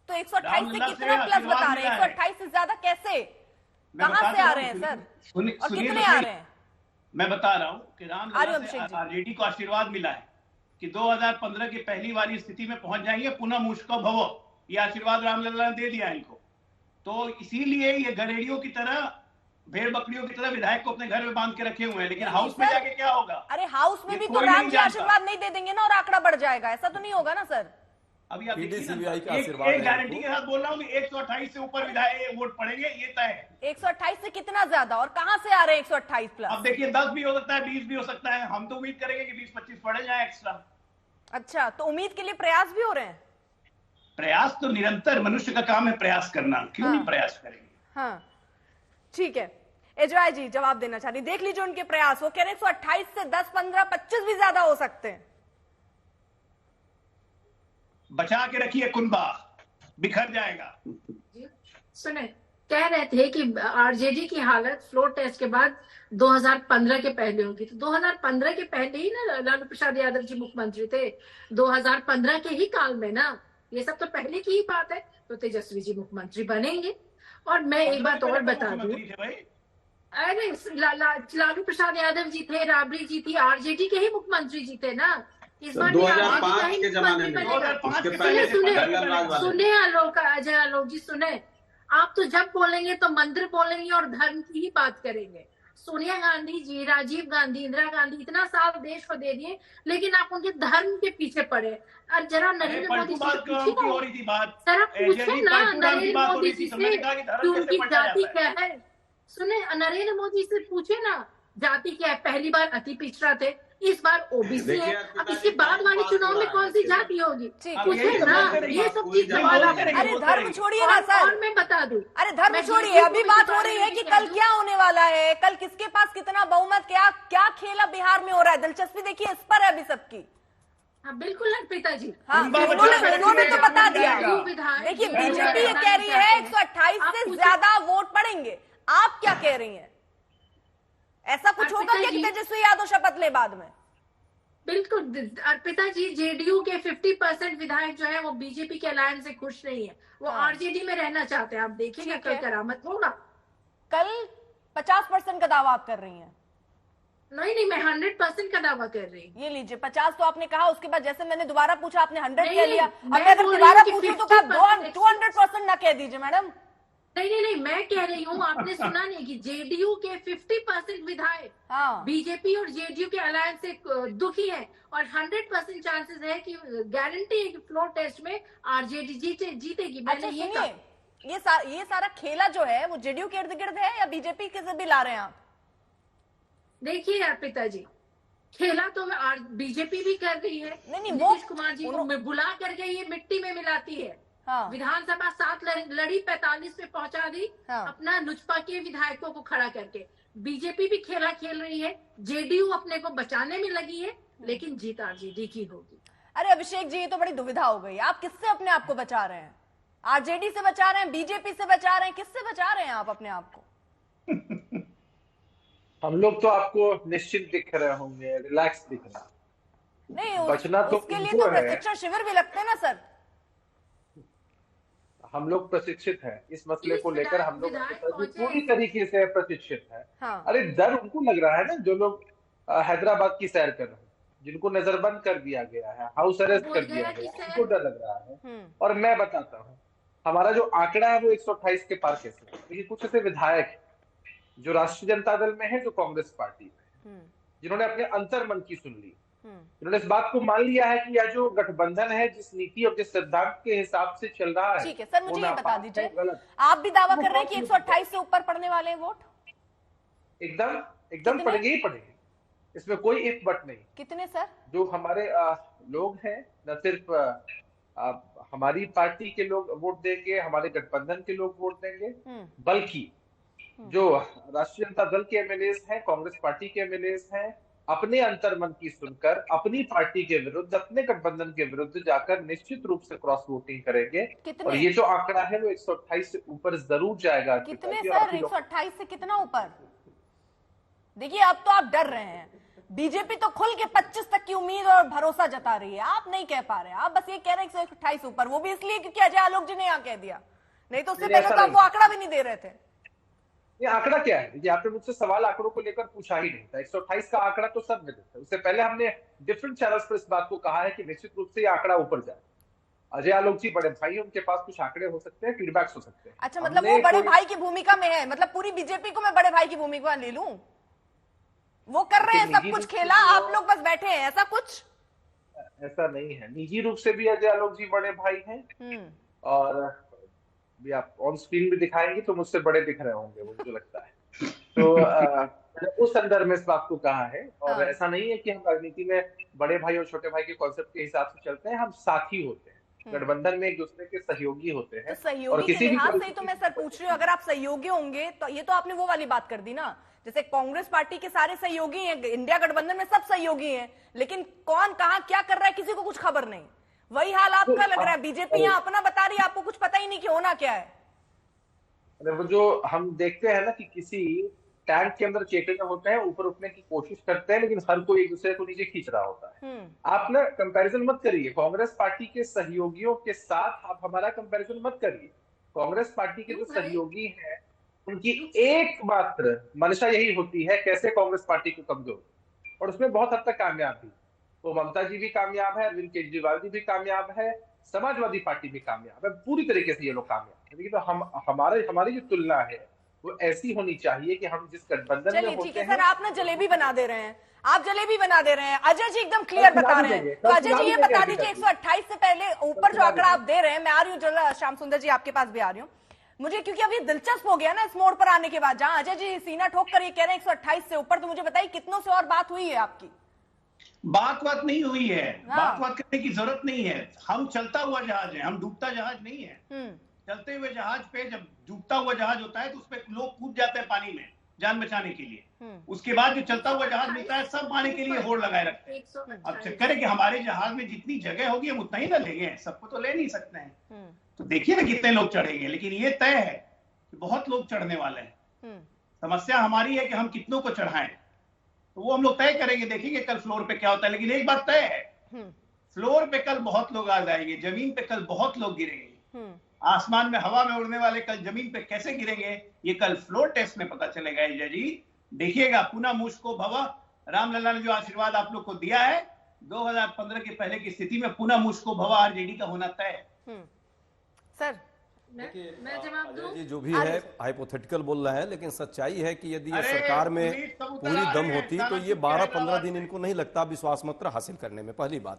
तो 128 से कितना प्लस बता रहे हैं? 128 से ज्यादा कैसे, कहां से आ रहे हैं सर, और कितने आ रहे हैं? मैं बता रहा हूं कि रामलला से आरजेडी को आशीर्वाद मिला है कि 2015 की पहली वाली स्थिति में पहुंच जाएंगे, पुनः मुश्को भवो, ये आशीर्वाद रामलला ने दे दिया इनको। तो इसीलिए ये गधेड़ियों की तरह, भेड़ बकरियों की तरह विधायक को अपने घर में बांध के रखे हुए हैं। लेकिन हाउस में जाके क्या होगा? अरे हाउस में भी तो राम जी आशीर्वाद नहीं दे देंगे ना, और आंकड़ा बढ़ जाएगा, ऐसा तो नहीं होगा ना सर? अभी आप एक गारंटी के साथ बोल रहा हूँ कि 128 से ऊपर विधायक वोट पड़ेंगे, ये तय है। 128 से कितना ज्यादा, और कहां से आ रहे हैं 128 प्लस? अब देखिए 10 भी हो सकता है, 20 भी हो सकता है। हम तो उम्मीद करेंगे कि 20-25 पड़े जाए एक्स्ट्रा। अच्छा, तो उम्मीद के लिए प्रयास भी हो रहे हैं? प्रयास तो निरंतर मनुष्य का काम है प्रयास करना, क्यों नहीं प्रयास करेंगे? हाँ ठीक है। एजवाय जी जवाब देना चाह रही, देख लीजिए उनके प्रयास। वो कह रहे 128 से 10, 15, 25 भी ज्यादा हो सकते हैं। बचा के रखिए, कुनबा बिखर जाएगा। सुने, कह रहे थे कि आरजेडी की हालत फ्लोर टेस्ट के बाद 2015 के पहले होगी। तो 2015 के पहले ही ना लालू प्रसाद यादव जी मुख्यमंत्री थे, 2015 के ही काल में ना, ये सब तो पहले की ही बात है। तो तेजस्वी जी मुख्यमंत्री बनेंगे। और मैं एक बात और बता दूं, अरे लालू प्रसाद यादव जी थे, राबड़ी जी थी, आरजेडी के ही मुख्यमंत्री जी थे ना। इस बार 2005 के जमाने में, सुने अजय आलोक जी, सुने, आप तो जब बोलेंगे तो मंदिर बोलेंगे और धर्म की ही बात करेंगे। सोनिया गांधी जी, राजीव गांधी, इंदिरा गांधी इतना साल देश को दे दिए, लेकिन आप उनके धर्म के पीछे पड़े। और जरा नरेंद्र मोदी जी से पूछिए ना, नरेंद्र मोदी जी से कि उनकी जाति क्या है। सुने, नरेंद्र मोदी से पूछे ना जाति क्या है, पहली बार अति पिछड़ा थे, इस बार ओबीसी है। अब इसके बाद वाले चुनाव में कौन सी जाति होगी, कुछ है ना, ये सब चीज। अरे धर्म छोड़िए ना सर, और मैं बता दूं, अरे धर्म छोड़िए, अभी बात हो रही है कि कल क्या होने वाला है, कल किसके पास कितना बहुमत, क्या खेला बिहार में हो रहा है, दिलचस्पी देखिए इस पर है अभी सबकी। हाँ बिल्कुल अर्पिता जी, हाँ उन्होंने तो बता दिया। देखिए बीजेपी ये कह रही है 128 से ज्यादा वोट पड़ेंगे, आप क्या कह रही हैं? ऐसा कुछ होगा क्या कि तेजस्वी यादव शपथ ले बाद में? बिल्कुल अर्पिता जी, जेडीयू के 50% विधायक जो है वो बीजेपी के अलायंस से खुश नहीं है, वो आरजेडी में रहना चाहते हैं। आप देखिएगा कल करामत होगा। कल 50% का दावा आप कर रही हैं? नहीं, मैं 100% का दावा कर रही हूँ। ये लीजिए 50 तो आपने कहा, उसके बाद जैसे मैंने दोबारा पूछा आपने 100 कह लिया। अब मैं अगर दोबारा पूछूं तो आप 200% ना कह दीजिए मैडम। नहीं, मैं कह रही हूँ, आपने सुना नहीं कि जेडीयू के 50% विधायक बीजेपी और जेडीयू के अलायंस से दुखी है, और 100% चांसेस है कि गारंटी है कि फ्लोर टेस्ट में आरजेडी जीतेगी। मैंने ये कहा। ये सारा खेला जो है वो जेडीयू के इर्द गिर्द है या बीजेपी के से भी ला रहे हैं आप? देखिए अर्पिता जी, खेला तो बीजेपी भी कर रही है। नहीं, नीतीश कुमार जी को बुला करके ये मिट्टी में मिलाती है। विधानसभा 7 लड़ी, 45 पे पहुंचा दी, अपना नुचपा के विधायकों को खड़ा करके। बीजेपी भी खेला खेल रही है, जेडीयू अपने को बचाने में लगी है, लेकिन जीत आरजेडी की होगी। अरे अभिषेक जी, ये तो बड़ी दुविधा हो गई। आप किससे अपने आप को बचा रहे हैं? आरजेडी से बचा रहे हैं, बीजेपी से बचा रहे हैं, किससे बचा रहे हैं आप अपने आप को? हम लोग तो आपको निश्चित दिख रहे होंगे, रिलैक्स दिख रहा नहीं, बचना तो उसके लिए तो प्रशिक्षण शिविर भी लगते हैं ना सर। हम लोग प्रशिक्षित हैं इस मसले को लेकर, हम लोग पूरी तरीके से प्रशिक्षित हैं। हाँ। अरे डर उनको लग रहा है ना जो लोग हैदराबाद की सैर कर रहे हैं, जिनको नजरबंद कर दिया गया है, हाउस अरेस्ट कर दिया गया है, उनको डर लग रहा है। और मैं बताता हूँ, हमारा जो आंकड़ा है वो 128 के पार कैसे, लेकिन कुछ ऐसे विधायक जो राष्ट्रीय जनता दल में है, जो कांग्रेस पार्टी में है, जिन्होंने अपने अंतर्मन की सुन ली, जिन्होंने इस बात को मान लिया है कि यह जो गठबंधन है जिस नीति और जिस सिद्धांत के हिसाब से चल रहा है। ठीक है सर, मुझे ये बता दीजिए, आप भी दावा कर रहे हैं कि 128 से ऊपर पड़ने वाले हैं वोट? एकदम पड़ेंगे ही पड़ेंगे, इसमें कोई इफ बट नहीं। कितने सर? जो हमारे लोग हैं, न सिर्फ हमारी पार्टी के लोग वोट देंगे, हमारे गठबंधन के लोग वोट देंगे, बल्कि जो राष्ट्रीय जनता दल के एमएलए हैं, कांग्रेस पार्टी के एमएलए हैं, अपने अंतर्मन की सुनकर अपनी पार्टी के विरुद्ध, अपने गठबंधन के विरुद्ध जाकर निश्चित रूप से क्रॉस वोटिंग करेंगे। और ये जो आंकड़ा है वो 128 से ऊपर जरूर जाएगा। कितने सर? 128 से कितना ऊपर? देखिए अब तो आप डर रहे हैं, बीजेपी तो खुल के 25 तक की उम्मीद और भरोसा जता रही है, आप नहीं कह पा रहे। आप बस ये कह रहे हैं 128 ऊपर, वो भी इसलिए क्योंकि अजय आलोक जी ने यहाँ कह दिया, नहीं तो उससे पहले तो आप वो आंकड़ा भी नहीं दे रहे थे। ये आंकड़ा क्या है? ये आपने मुझसे सवाल आंकड़ों को लेकर पूछा ही नहीं था। 128 का आंकड़ा तो सब में देता है। उससे पहले हमने डिफरेंट चैनल्स पर इस बात को कहा है कि निश्चित रूप से ये आंकड़ा ऊपर जाए। अजय आलोक जी बड़े भाई, उनके पास कुछ आंकड़े हो सकते हैं, फीडबैक्स हो सकते हैं। अच्छा, मतलब वो बड़े भाई की भूमिका में है, मतलब पूरी बीजेपी को मैं बड़े भाई की भूमिका ले लूं? वो कर रहे हैं सब कुछ खेला, आप लोग बस बैठे हैं, ऐसा कुछ? ऐसा नहीं है, निजी रूप से भी अजय आलोक जी बड़े भाई हैं, और भी आप ऑन स्क्रीन भी दिखाएंगे तो मुझसे बड़े दिख रहे होंगे, मुझे लगता है। तो उस संदर्भ में इस बात को कहा है, और ऐसा नहीं है कि हम राजनीति में बड़े भाई और छोटे भाई के कॉन्सेप्ट के हिसाब से चलते हैं, हम साथी होते हैं, गठबंधन में एक दूसरे के सहयोगी होते हैं। तो सहयोगी के लिहाज से ही तो मैं सर पूछ रही हूँ, अगर आप सहयोगी होंगे तो ये तो आपने वो वाली बात कर दी ना, जैसे कांग्रेस पार्टी के सारे सहयोगी हैं, इंडिया गठबंधन में सब सहयोगी हैं, लेकिन कौन कहाँ क्या कर रहा है किसी को कुछ खबर नहीं। वही हाल आपका लग रहा है, बीजेपी यहाँ अपना बता रही है, आपको कुछ पता ही नहीं कि होना क्या है। वो जो हम देखते हैं ना कि किसी टैंक के अंदर चेकिंग होते हैं, ऊपर उठने की कोशिश करते हैं, लेकिन हर कोई एक दूसरे को नीचे खींच रहा होता है। आप ना कंपैरिजन मत करिए कांग्रेस पार्टी के सहयोगियों के साथ, आप हमारा कंपैरिजन मत करिए। कांग्रेस पार्टी के जो सहयोगी हैं उनकी एकमात्र मंशा यही होती है कैसे कांग्रेस पार्टी को कमजोर, और उसमें बहुत हद तक कामयाब भी। तो ममता जी भी कामयाब है, अरविंद केजरीवाल जी भी कामयाब है, समाजवादी पार्टी भी कामयाब है, पूरी तरीके से ये लोग कामयाब है। लेकिन तो हमारी जो तुलना है वो ऐसी होनी चाहिए कि हम जिस गठबंधन में होते हैं। सर आप ना जलेबी बना दे रहे हैं, आप जलेबी बना दे रहे हैं। अजय जी एकदम क्लियर बता रहे हैं, तो अजय जी ये बता दीजिए 128 से पहले ऊपर जो आंकड़ा आप दे रहे हैं, मैं आ रही हूँ, श्याम सुंदर जी आपके पास भी आ रही हूँ, मुझे क्योंकि अब ये दिलचस्प हो गया ना इस मोड़ पर आने के बाद, जहां अजय जी सीना ठोक कर ये कह रहे हैं 128 से ऊपर, तो मुझे बताइए कितनों से और बात हुई है आपकी? बात नहीं हुई है। बात करने की जरूरत नहीं है। हम चलता हुआ जहाज है, हम डूबता जहाज नहीं है। चलते हुए जहाज पे जब डूबता हुआ जहाज होता है तो उसपे लोग कूद जाते हैं पानी में जान बचाने के लिए। उसके बाद जो चलता हुआ जहाज मिलता है सब पानी के लिए होड़ लगाए रखते हैं। अब चक्कर है कि हमारे जहाज में जितनी जगह होगी हम उतना ही ना लेंगे, सबको तो ले नहीं सकते हैं। तो देखिए ना कितने लोग चढ़ेंगे, लेकिन ये तय है कि बहुत लोग चढ़ने वाले हैं। समस्या हमारी है कि हम कितनों को चढ़ाएं, तो वो हम लोग तय करेंगे, देखेंगे कल फ्लोर पे क्या होता है। लेकिन एक बात तय है, फ्लोर पे कल बहुत लोग आ जाएंगे, जमीन पे कल बहुत लोग गिरेंगे। आसमान में हवा में उड़ने वाले कल जमीन पे कैसे गिरेंगे ये कल फ्लोर टेस्ट में पता चलेगा। अजय जी देखिएगा, पुनः मुझको भवा, रामलला ने जो आशीर्वाद आप लोग को दिया है 2015 के पहले की स्थिति में पुनः मुझको भवा आरजेडी का होना तय है। सर मैं जवाब दूं? जी जो भी है हाइपोथेटिकल बोल रहा है, लेकिन सच्चाई है कि यदि ये सरकार में पूरी दम होती तो ये 12-15 दिन इनको नहीं लगता विश्वास मत हासिल करने में, पहली बात।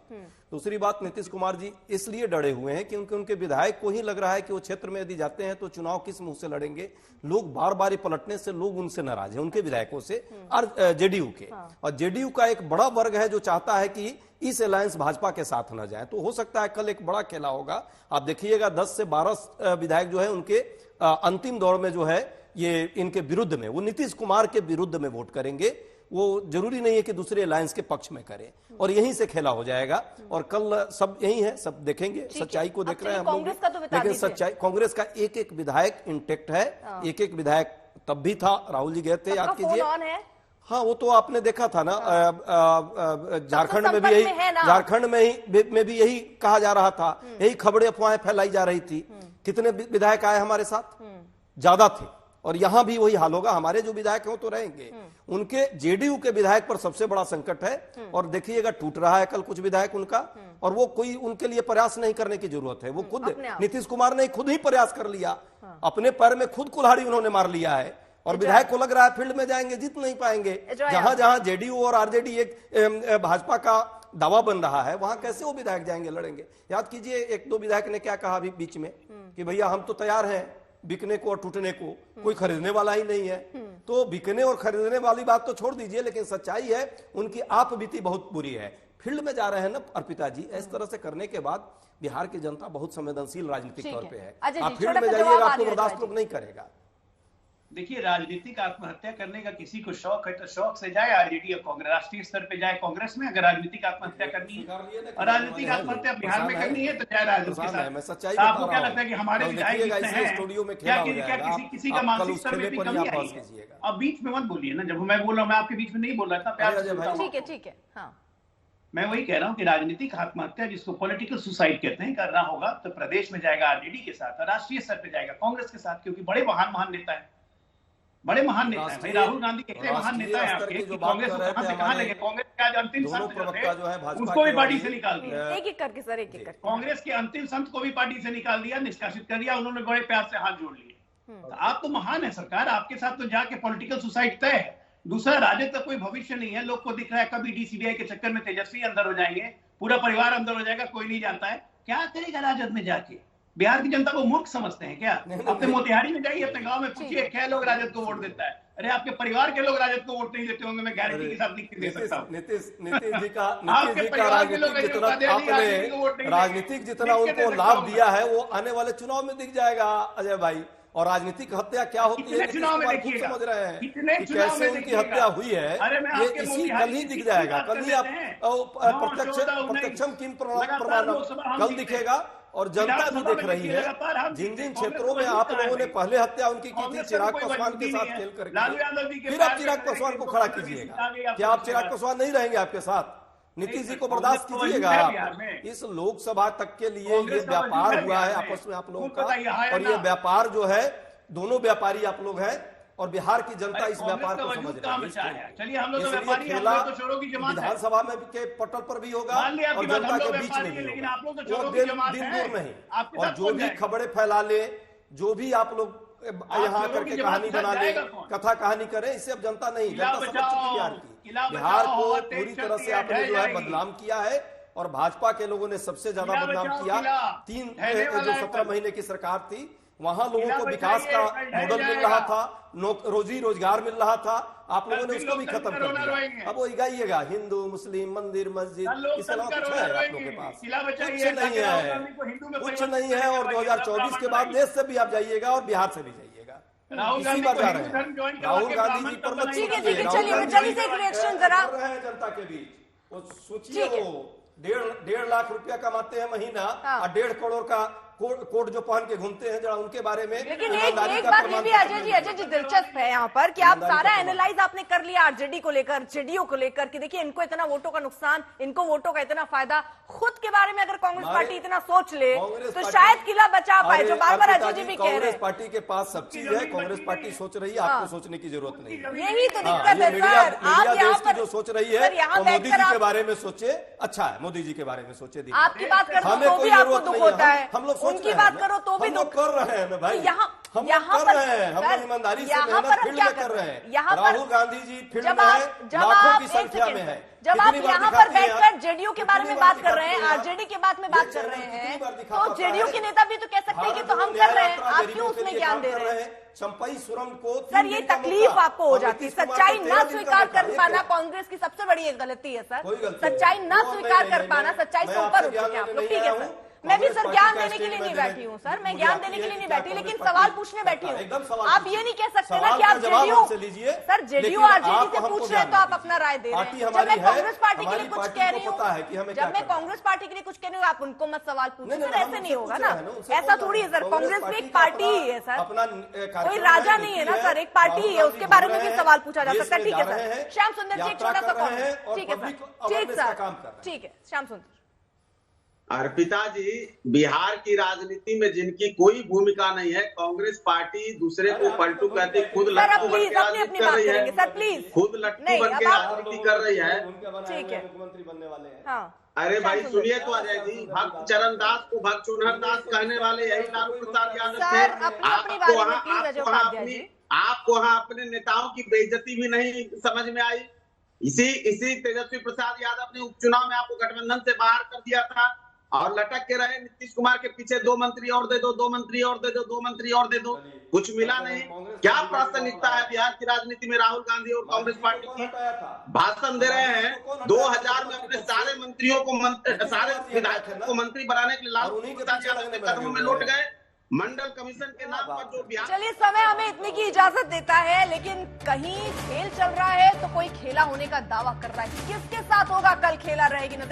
दूसरी बात, नीतीश कुमार जी इसलिए डरे हुए हैं क्योंकि उनके विधायक को ही लग रहा है कि वो क्षेत्र में यदि जाते हैं तो चुनाव किस मुंह से लड़ेंगे। लोग बार बार पलटने से लोग उनसे नाराज है, उनके विधायकों से और जेडीयू के। और जेडीयू का एक बड़ा वर्ग है जो चाहता है कि इस अलायंस भाजपा के साथ न जाए। तो हो सकता है कल एक बड़ा खेला होगा। आप देखिएगा 10 से 12 विधायक जो है उनके अंतिम दौर में जो है ये इनके विरुद्ध में, वो नीतीश कुमार के विरुद्ध में वोट करेंगे। वो जरूरी नहीं है कि दूसरे अलायंस के पक्ष में करें, और यहीं से खेला हो जाएगा। और कल सब यही है, सब देखेंगे, सच्चाई को देख रहे हैं हम लोग। लेकिन सच्चाई, कांग्रेस का एक एक विधायक इंटेक्ट है। एक एक विधायक तब भी था, राहुल जी गए थे, याद कीजिए। हाँ वो तो आपने देखा था ना, झारखंड में भी यही, झारखंड में भी यही कहा जा रहा था, यही खबरें अफवाहें फैलाई जा रही थी। कितने विधायक आए हमारे साथ? ज्यादा थे। और यहां भी वही हाल होगा, हमारे जो विधायक हैं तो रहेंगे। उनके जेडीयू के विधायक पर सबसे बड़ा संकट है। और देखिएगा टूट रहा है कल कुछ विधायक उनका, और वो कोई उनके लिए प्रयास नहीं करने की जरूरत है। वो खुद नीतीश कुमार ने खुद ही प्रयास कर लिया, अपने पैर में खुद कुल्हाड़ी उन्होंने मार लिया है। और विधायक को लग रहा है फील्ड में जाएंगे जीत नहीं पाएंगे। जहां जहां जेडीयू और आरजेडी एक भाजपा का दावा बन रहा है, वहां कैसे वो विधायक जाएंगे लड़ेंगे? याद कीजिए एक दो विधायक ने क्या कहा अभी बीच में कि भैया हम तो तैयार हैं बिकने को और टूटने को, कोई खरीदने वाला ही नहीं है। तो बिकने और खरीदने वाली बात तो छोड़ दीजिए, लेकिन सच्चाई है उनकी आप बीती बहुत बुरी है। फील्ड में जा रहे हैं ना अर्पिता जी, इस तरह से करने के बाद बिहार की जनता बहुत संवेदनशील राजनीतिक तौर पर है। आप फील्ड में जाइएगा, आपको बर्दाश्त लोग नहीं करेगा। देखिए राजनीतिक आत्महत्या करने का किसी को शौक है तो शौक से जाए आरजेडी या कांग्रेस, राष्ट्रीय स्तर पे जाए कांग्रेस में। अगर राजनीतिक आत्महत्या करनी है और राजनीतिक आत्महत्या बिहार में करनी है तो जाए राजनीति के साथ। आपको क्या लगता है कि हमारे विधायक कितने हैं? क्या किसी का मानसिक स्तर में भी कमी आई है? अब बीच में मत बोलिए ना, जब मैं बोल रहा हूँ, मैं आपके बीच में नहीं बोल रहा था, प्यार से। ठीक है। हाँ मैं वही कह रहा हूँ कि राजनीतिक आत्महत्या जिसको पॉलिटिकल सुसाइड कहते हैं करना होगा तो प्रदेश में जाएगा आरजेडी के साथ और राष्ट्रीय स्तर पे जाएगा कांग्रेस के साथ, क्योंकि बड़े महान नेता है, बड़े महान नेता है। भाई राहुल गांधी कितने महान नेता है आपके कि कांग्रेस को कहां से कहां लेके, कांग्रेस के आज अंतिम संत जो थे उसको भी पार्टी से निकाल दिया। एक एक करके सर, एक एक करके कांग्रेस के अंतिम संत को भी पार्टी से निकाल दिया, निष्कासित कर दिया। उन्होंने बड़े प्यार से हाथ जोड़ लिए। तो आप तो महान है सरकार, आपके साथ तो जाके पॉलिटिकल सुसाइड तय है। दूसरा, राजद का कोई भविष्य नहीं है। लोग को दिख रहा है कभी डीसीबीआई के चक्कर में तेजस्वी अंदर हो जाएंगे, पूरा परिवार अंदर हो जाएगा, कोई नहीं जानता है क्या करेगा राजद में जाके। बिहार की जनता को मूर्ख समझते हैं क्या? अपने मोतिहारी में जाइए, अपने गांव में पूछिए क्या लोग राजद को वोट देता है। अरे आपके परिवार के लोग राजद को वोट नहीं देते होंगे, मैं गारंटी के साथ लिख के दे सकता हूं। नीतीश जी का राजनीतिक जितना उनको लाभ दिया है वो आने वाले चुनाव में दिख जाएगा अजय भाई। और राजनीतिक हत्या क्या होती है चुनाव में खुद समझ रहे हैं कि कैसे उनकी हत्या हुई है। ये इसी कल ही दिख जाएगा, कल ही आप प्रत्यक्षम किम प्रमाण कल दिखेगा। और जनता भी देख रही है जिन जिन क्षेत्रों में आप लोगों ने पहले हत्या उनकी की थी चिराग पासवान के साथ खेल करके, फिर आप चिराग पासवान को खड़ा कीजिएगा। क्या आप चिराग पासवान नहीं रहेंगे आपके साथ? नीतीश जी को बर्दाश्त कीजिएगा आप। इस लोकसभा तक के लिए ये व्यापार हुआ है आपस में आप लोगों का, और ये व्यापार जो है दोनों व्यापारी आप लोग हैं और बिहार की जनता इस व्यापार को समझ रही है। चलिए हम लोग व्यापारी खेला विधानसभा में के पटल पर भी होगा और जनता के बीच में भी होगा, दिन दूर नहीं। और जो भी खबरें फैला ले, जो भी आप लोग यहाँ करके कहानी बना ले, कथा कहानी करें, इससे अब जनता नहीं, जनता समझ चुकी बिहार की। बिहार को पूरी तरह से आपने जो है बदनाम किया है और भाजपा के लोगों ने सबसे ज्यादा बदनाम किया। 17 महीने की सरकार थी, वहां लोगों को विकास का मॉडल मिल रहा था, रोजी रोजगार मिल रहा था, आप लोगों ने उसको भी खत्म कर दिया। अब वो गाइएगा हिंदू मुस्लिम मंदिर मस्जिद, इसके अलावा कुछ है आप लोगों के पास? कुछ नहीं है। और 2024 के बाद देश से भी आप जाइएगा और बिहार से भी जाइएगा, इसी बार जा रहे हैं। राहुल गांधी जी पर मत सोचिए, जनता के बीच वो सोचिए, वो 1.5 लाख रुपया कमाते हैं महीना और 1.5 करोड़ का कोट जो पहन के घूमते हैं, जरा उनके बारे में। लेकिन एक बात ये भी अजय जी दिलचस्प है यहाँ पर कि आप सारा एनालाइज आपने कर लिया आरजेडी को लेकर, जेडीयू को लेकर कि देखिए इनको इतना वोटों का नुकसान, इनको वोटों का इतना फायदा। खुद के बारे में अगर कांग्रेस पार्टी इतना सोच ले तो शायद किला बचा पाए, जो बार बार अजय जी भी कह रहे हैं। कांग्रेस पार्टी के पास सब चीज है, कांग्रेस पार्टी सोच रही है, आपको सोचने की जरूरत नहीं है। यही तो दिक्कत है सर। मीडिया देश की जो सोच रही है वो मोदी जी के बारे में सोचे, अच्छा है, मोदी जी के बारे में सोचे। आपकी बात करो तो भी आपको दुख होता है, हम लोग उनकी बात करो तो भी दुख कर रहे हैं भाई। यहाँ हम कर रहे हैं, हम लोग ईमानदारी से मेहनत फील्ड में कर रहे हैं। राहुल गांधी जी फील्ड में लाखों की संख्या में है। जब आप यहाँ पर बैठकर जेडीयू के बारे में बात कर रहे हैं, आरजेडी के बारे में बात कर रहे हैं, तो जेडीयू के नेता भी तो कह सकते हैं कि तो हम कर रहे हैं, आप क्यों उसमें ज्ञान दे रहे हैं? चंपाई सुरंग को सर ये तकलीफ आपको हो जाती है, सच्चाई न स्वीकार कर पाना कांग्रेस की सबसे बड़ी एक गलती है सर। सच्चाई न स्वीकार कर पाना, सच्चाई से ऊपर उठ चुके हैं आप लोग। ठीक है सर, मैं भी सर ज्ञान देने के लिए नहीं बैठी हूँ सर, मैं ज्ञान देने के लिए नहीं बैठी, लेकिन सवाल पूछने बैठी हूँ। आप ये नहीं कह सकते ना कि आप जेडीयू सर जेडीयू आरजेडी से पूछ रहे हैं तो आप अपना राय दे रहे हैं। जब मैं कांग्रेस पार्टी के लिए कुछ कह रही हूँ, जब मैं कांग्रेस पार्टी के लिए कुछ कह रही हूँ आप उनको मत सवाल पूछे सर, ऐसे नहीं होगा ना, ऐसा थोड़ी है सर। कांग्रेस भी एक पार्टी ही है सर, कोई राजा नहीं है ना सर, एक पार्टी ही है, उसके बारे में भी सवाल पूछा जा सकता है। ठीक है सर, श्याम सुंदर जी एक छोटा सा कॉमेंट। ठीक है सर, ठीक सर, ठीक है श्याम सुंदर। अर्पिता जी, बिहार की राजनीति में जिनकी कोई भूमिका नहीं है, कांग्रेस पार्टी दूसरे को पलटू कहती खुद लट्टू बन के राजनीति कर रही है, खुद लट्टू बन के राजनीति कर रही है। ठीक है, मुख्यमंत्री बनने वाले हैं। अरे भाई सुनिए तो अजय जी, भक्त चरण दास को भक्त चुनहर दास कहने वाले यही लालू प्रसाद यादव थे। आपको वहाँ अपने नेताओं की बेइज्जती भी नहीं समझ में आई। इसी तेजस्वी प्रसाद यादव ने उपचुनाव में आपको गठबंधन से बाहर कर दिया था और लटक के रहे नीतीश कुमार के पीछे, 2 मंत्री और दे दो, 2 मंत्री और दे दो, 2 मंत्री और दे दो, कुछ मिला नहीं। क्या प्रासंगिकता है बिहार की राजनीति में राहुल गांधी और कांग्रेस पार्टी की? भाषण दे रहे हैं 2000 में अपने सारे मंत्रियों को, सारे विधायकों को मंत्री बनाने के लिए लालू प्रसाद यादव के कदमों में लौट गए। मंडल कमीशन के नाम पर जो बिहार। चलिए समय हमें इतने की इजाजत देता है, लेकिन कहीं खेल चल रहा है तो कोई खेला होने का दावा कर रहा है। किसके साथ होगा कल खेला रहेगी?